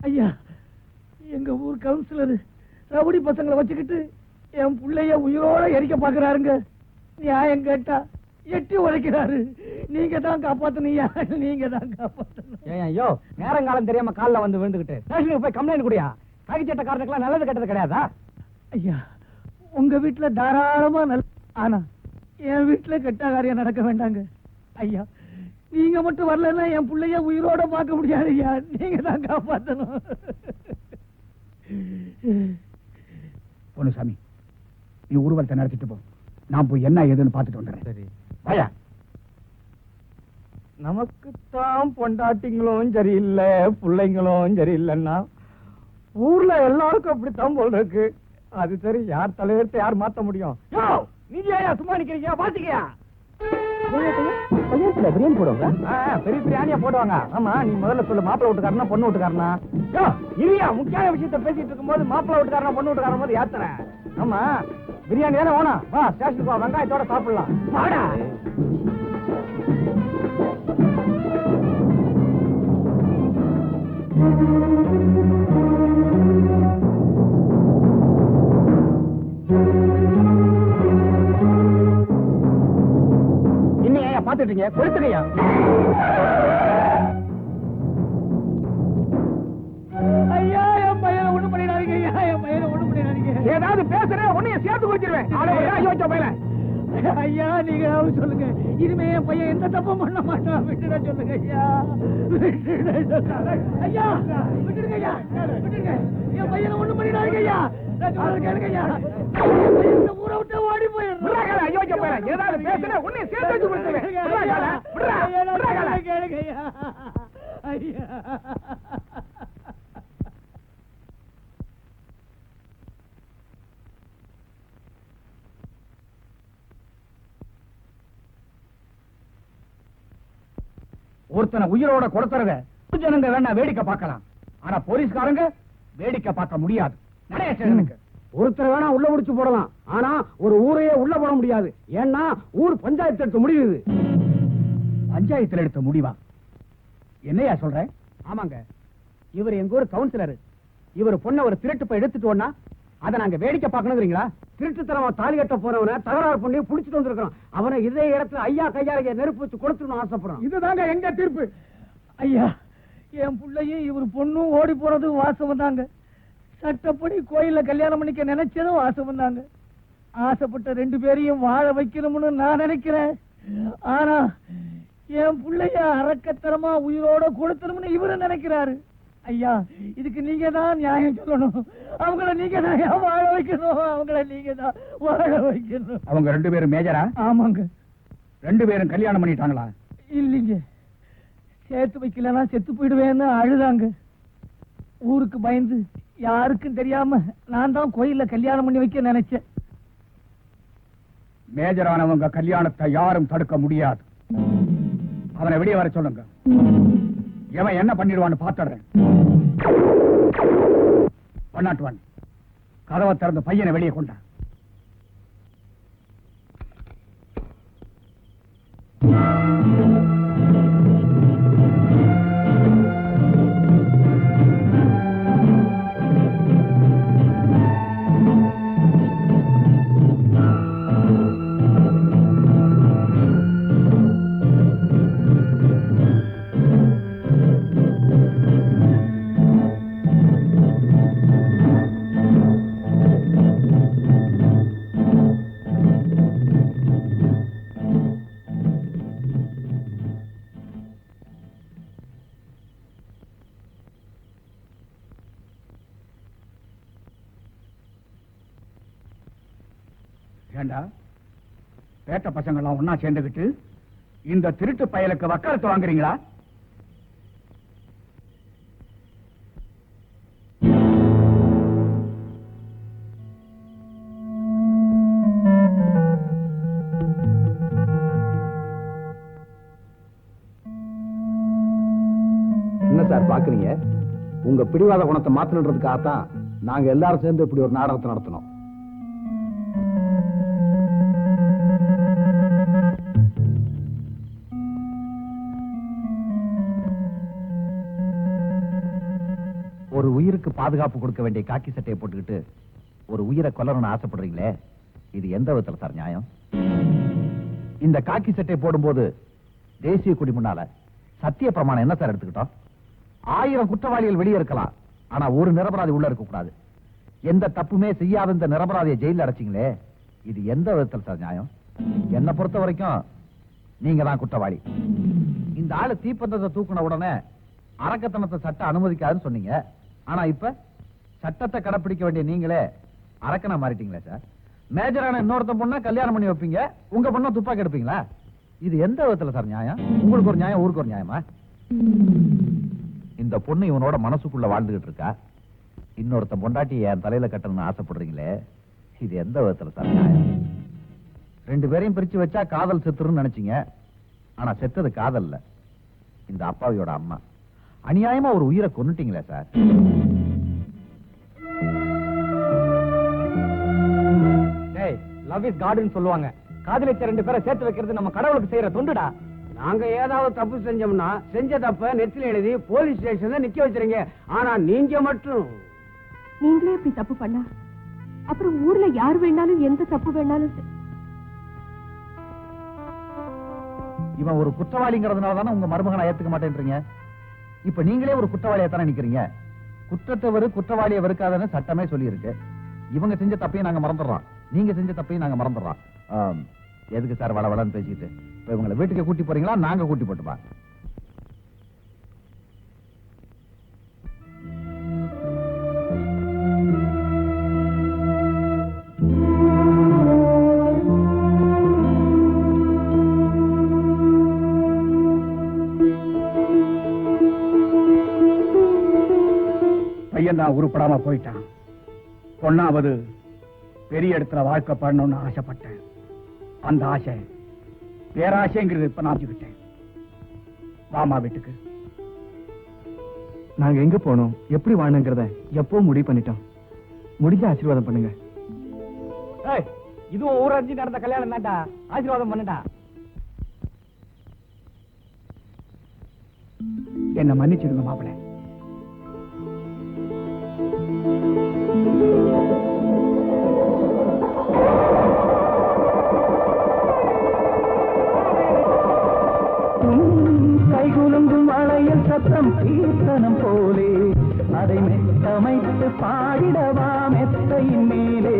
ஐயா, எங்க ஊர் கவுன்சிலர் ரவுடி பசங்களை வச்சுக்கிட்டு என் பிள்ளைய உயிரோட எரிக்க பாக்குறாருங்க. நியாயம் கேட்டா எட்டி உழைக்கிறாரு. நீங்க தான் காப்பாத்தனியா, நீங்க தான் காப்பாத்தணும். ஐயோ, நேரங்காலம் தெரியாம காலில் வந்து விழுந்துகிட்டு ஸ்டேஷனுக்கு போய் கம்ப்ளைண்ட் குடியா. கைச்சட்டக்காரனுக்குலாம் நல்லது கெட்டது கிடையாதா? ஐயா, உங்க வீட்டுல தாராளமா ஆனா என் வீட்டுல கெட்ட காரியம் நடக்க வேண்டாங்க. ஐயா, நீங்க மட்டும் வரலன்னா என் பிள்ளைய உயிரோட பார்க்க முடியாது. ஐயா, நீங்க தான் காப்பாத்தணும். பொன்னுசாமி, நீ ஊர்வலத்தை நடத்திட்டு போ. நான் போய் என்ன ஏதுன்னு பார்த்துட்டு வந்துடுறேன். சரி. வாயா. நமக்குத்தான் பொண்டாட்டிங்களும் சரியில்லை பிள்ளைங்களும் சரியில்லைன்னா ஊர்ல எல்லாருக்கும் அப்படித்தான் போல இருக்கு. அது சரி, யார் தலையெடுத்து யார் மாத்த முடியும்? நீங்க ஏன் சும்மா நிக்கிறீங்க? பாத்துக்கியா பிரியாணி போடுவாங்க. பெரிய பிரியாணியா போடுவாங்க. ஆமா, நீ முதல்ல சொல்லு, மாப்பிள்ளை வீட்டுக்காரனா பொண்ணு வீட்டுக்காரனா? இல்லையா, முக்கியமான விஷயத்த பேசிட்டு இருக்கும் போது மாப்பிள்ளை வீட்டுக்காரனா பொண்ணு வீட்டுக்காரன் போது ஏத்துறேன். ஆமா, பிரியாணி தானே வேணும். வா ஸ்டேஷனுக்கு வா, வெங்காயத்தோட சாப்பிடலாம். வாடா. இன்னையா பாத்துட்டீங்க? கொடுத்துக்கையா. ஐயா, என் பையனை ஒண்ணு பண்ணிடாதீங்க. ஐயா, என் பையனை ஒண்ணு பண்ணிடாதீங்க. ஏதாவது பேசுறேன், உன்னைய சேர்த்து வச்சிருவேன். யோசிச்ச பையல. ஐயா, நீங்க சொல்லுங்க, இனிமே என் பையன் எந்த தப்பும் பண்ண மாட்டான். விட்டுட சொல்லுங்க ஐயா. ஐயா, விட்டுடுங்க ஐயா, விட்டுடுங்க. என் பையனை ஒண்ணு பண்ணிடாதீங்க ஐயா. கேளுங்க ஐயா, இந்த ஊரை விட்டு ஓடி போயிடுறேன். யோசிச்ச பையல, ஏதாவது பேசுறேன், உன்னைய சேர்த்து வச்சு கொடுத்துருவேன். கேளுங்க ஐயா. ஐயா, ஒருத்தனை உயிரோட கொடுத்துறத ஜனங்க வேணா வேடிக்கை பார்க்கலாம், ஆனா போலீஸ்காரங்க வேடிக்கை பார்க்க முடியாது. ஒருத்தர் வேணா உள்ள முடிச்சு போடலாம், ஆனா ஒரு ஊரையே உள்ள போட முடியாது. ஏன்னா ஊர் பஞ்சாயத்து எடுத்த முடிவு. பஞ்சாயத்துல எடுத்த முடிவா? என்னையா சொல்ற? ஆமாங்க, இவர் எங்க ஊர் கவுன்சிலர். இவர் பொண்ண ஒரு திருட்டு போய் எடுத்துட்டோம்னா அதை நாங்க வேடிக்கை பார்க்கணுங்கிறீங்களா? திருட்டுத்தனமா தாலி கட்ட போறவனை தகராறு பண்ணி புடிச்சிட்டு வந்திருக்கிறோம். அவனை இதே இடத்துல ஐயா கையால நெருப்பு வச்சு கொடுத்துடணும் ஆசைப்படுறோம். இதுதாங்க எங்க தீர்ப்பு. ஐயா, என் பிள்ளையும் இவர் பொண்ணும் ஓடி போறது வாசம் தாங்க. சட்டப்படி கோயில்ல கல்யாணம் பண்ணிக்க நினைச்சதும் வாசம் தாங்க. ஆசைப்பட்ட ரெண்டு பேரையும் வாழ வைக்கணும்னு நான் நினைக்கிறேன். ஆனா என் பிள்ளைய அரக்கத்தனமா உயிரோட கொடுத்தணும்னு இவரு நினைக்கிறாரு. ஐயா, இதுக்கு நீங்க தான் நியாயம் சொல்லணும். அவங்கள நீங்க தான் வாழ வைக்கணும். அவங்கள நீங்க தான் வாழ வைக்கணும். அவங்க ரெண்டு பேரும் மேஜரா? ஆமாங்க. ரெண்டு பேரும் கல்யாணம் பண்ணிட்டாங்களா? இல்லீங்க, சேர்த்து வைக்கலன்னா செத்து போயிடுவேன்னு அழுதாங்க. ஊருக்கு பயந்து யாருக்கும் தெரியாம நான் தான் கோயில்ல கல்யாணம் பண்ணி வைக்க நினைச்சேன். மேஜரானவங்க கல்யாணத்தை யாரும் தடுக்க முடியாது. அவனை வெளியே வர சொல்லுங்க. எவன் என்ன பண்ணிடுவான்னு பாத்துறேன். 101 கதவை திறந்து பையனை வெளியே கொண்டான். ஏண்டா, பேட்ட பசங்க எல்லாம் ஒன்னா சேர்ந்துகிட்டு இந்த திருட்டு பயலுக்கு வக்காலத்து வாங்குறீங்களா? என்ன சார் பாக்குறீங்க? உங்க பிடிவாத குணத்தை மாத்தணுன்றதுக்காகத்தான் நாங்க எல்லாரும் சேர்ந்து இப்படி ஒரு நாடகத்தை நடத்தணும். ஒரு உயிருக்கு பாதுகாப்பு கொடுக்க வேண்டிய காக்கி சட்டையை போட்டுக்கிட்டு ஒரு உயிரை கொல்லணும்னு ஆசைப்படுறீங்களே, இது எந்த விதத்துல சார் நியாயம்? இந்த காக்கி சட்டையை போடும்போது தேசிய கொடி முன்னால சத்திய பிரமாணம் என்ன சார் எடுத்துக்கிட்டோம்? 1000 குற்றவாளிகள் வெளியே இருக்கலாம், ஆனா ஒரு நிரபராதி உள்ள இருக்க கூடாது. எந்த தப்புமே செய்யாத இந்த நிரபராதியை ஜெயில அடைச்சிங்களே, இது எந்த விதத்துல சார் நியாயம்? என்ன பொறுத்த வரைக்கும் நீங்க தான் குற்றவாளி. இந்த ஆளு தீப்பந்தத்தை தூக்குன உடனே அரக்கத்தனத்தை சட்டம் அனுமதிக்காதுன்னு சொன்னீங்க. ஆனா இப்ப சட்டத்தை கடைப்பிடிக்க வேண்டிய நீங்களே அரக்கனா மாறிட்டீங்களே சார். மேஜரான இன்னொருத்த பொண்ணா கல்யாணம் பண்ணி வைப்பீங்க, உங்க பொண்ணை துப்பாக்கி எடுப்பீங்களா? இது எந்த விதத்துல சார் நியாயம்? உங்களுக்கு ஒரு நியாயம், ஊருக்கு ஒரு நியாயமா? இந்த பொண்ணு இவனோட மனசுக்குள்ள வாழ்ந்துகிட்டு இருக்கா. இன்னொருத்த பொண்டாட்டி என் தலையில கட்டணும்னு ஆசைப்படுறீங்களே, இது எந்த விதத்துல சார் நியாயம்? 2 பேரையும் பிரிச்சு வச்சா காதல் செத்துருன்னு நினைச்சீங்க. ஆனா செத்தது காதல் இல்ல, இந்த அப்பாவியோட அம்மா. அநியாயமா ஒரு உயிரை கொன்னுட்டீங்களே சார். லவ் இஸ் காட்னு சொல்லுவாங்க. காதலிச்ச 2 பேரை சேர்த்து வைக்கிறது நம்ம கடவுளுக்கு செய்யற தொண்டுடா. நாங்க ஏதாவது தப்பு செஞ்சோம்னா செஞ்ச தப்ப நெத்தில எழுதி போலீஸ் ஸ்டேஷன்ல நிக்க வச்சிருங்க. ஆனா நீங்க மட்டும் நீங்களே இப்படி தப்பு பண்ணா அப்புறம் ஊர்ல யார் வேணாலும் எந்த தப்பு வேணாலும் இவன் ஒரு குற்றவாளிங்கிறதுனால தானே உங்க மருமகனை ஏத்துக்க மாட்டேன்றீங்க. இப்ப நீங்களே ஒரு குற்றவாளியா தானே நிக்கிறீங்க. குற்றத்தை குற்றவாளியை வெறுக்காதன்னு சட்டமே சொல்லி இருக்கு. இவங்க செஞ்ச தப்பையும் நாங்க மறந்துடுறோம், நீங்க செஞ்ச தப்பையும் நாங்க மறந்துடுறோம். எதுக்கு சார் வளவளன்னு பேசிட்டு? இப்ப இவங்களை வீட்டுக்கு கூட்டி போறீங்களா, நாங்க கூட்டி போட்டுப்பா? பையன் தான் உருப்படாம போயிட்டான். பொண்ணாவது பெரிய இடத்துல வாழ்க்கப்படணும்னு ஆசைப்பட்டேன். அந்த ஆசை பேராசைங்கிறது இப்ப நான் விட்டேன். வாமா வீட்டுக்கு. நாங்க எங்க போனோம், எப்படி வாழணுங்கிறத எப்போ முடிவு பண்ணிட்டோம். முடிஞ்ச ஆசீர்வாதம் பண்ணுங்க. இதுவும் ஊரறிஞ்சு நடந்த கல்யாணம் தான்டா, ஆசீர்வாதம் பண்ணுடா. என்ன மன்னிச்சிடுங்க மாப்பிள்ளை. கைகுலுங்கும் வளையல் சத்தம் கீர்த்தனம் போலே அதை மெத்தமைத்து பாடிடவா மெத்தையின் மேலே.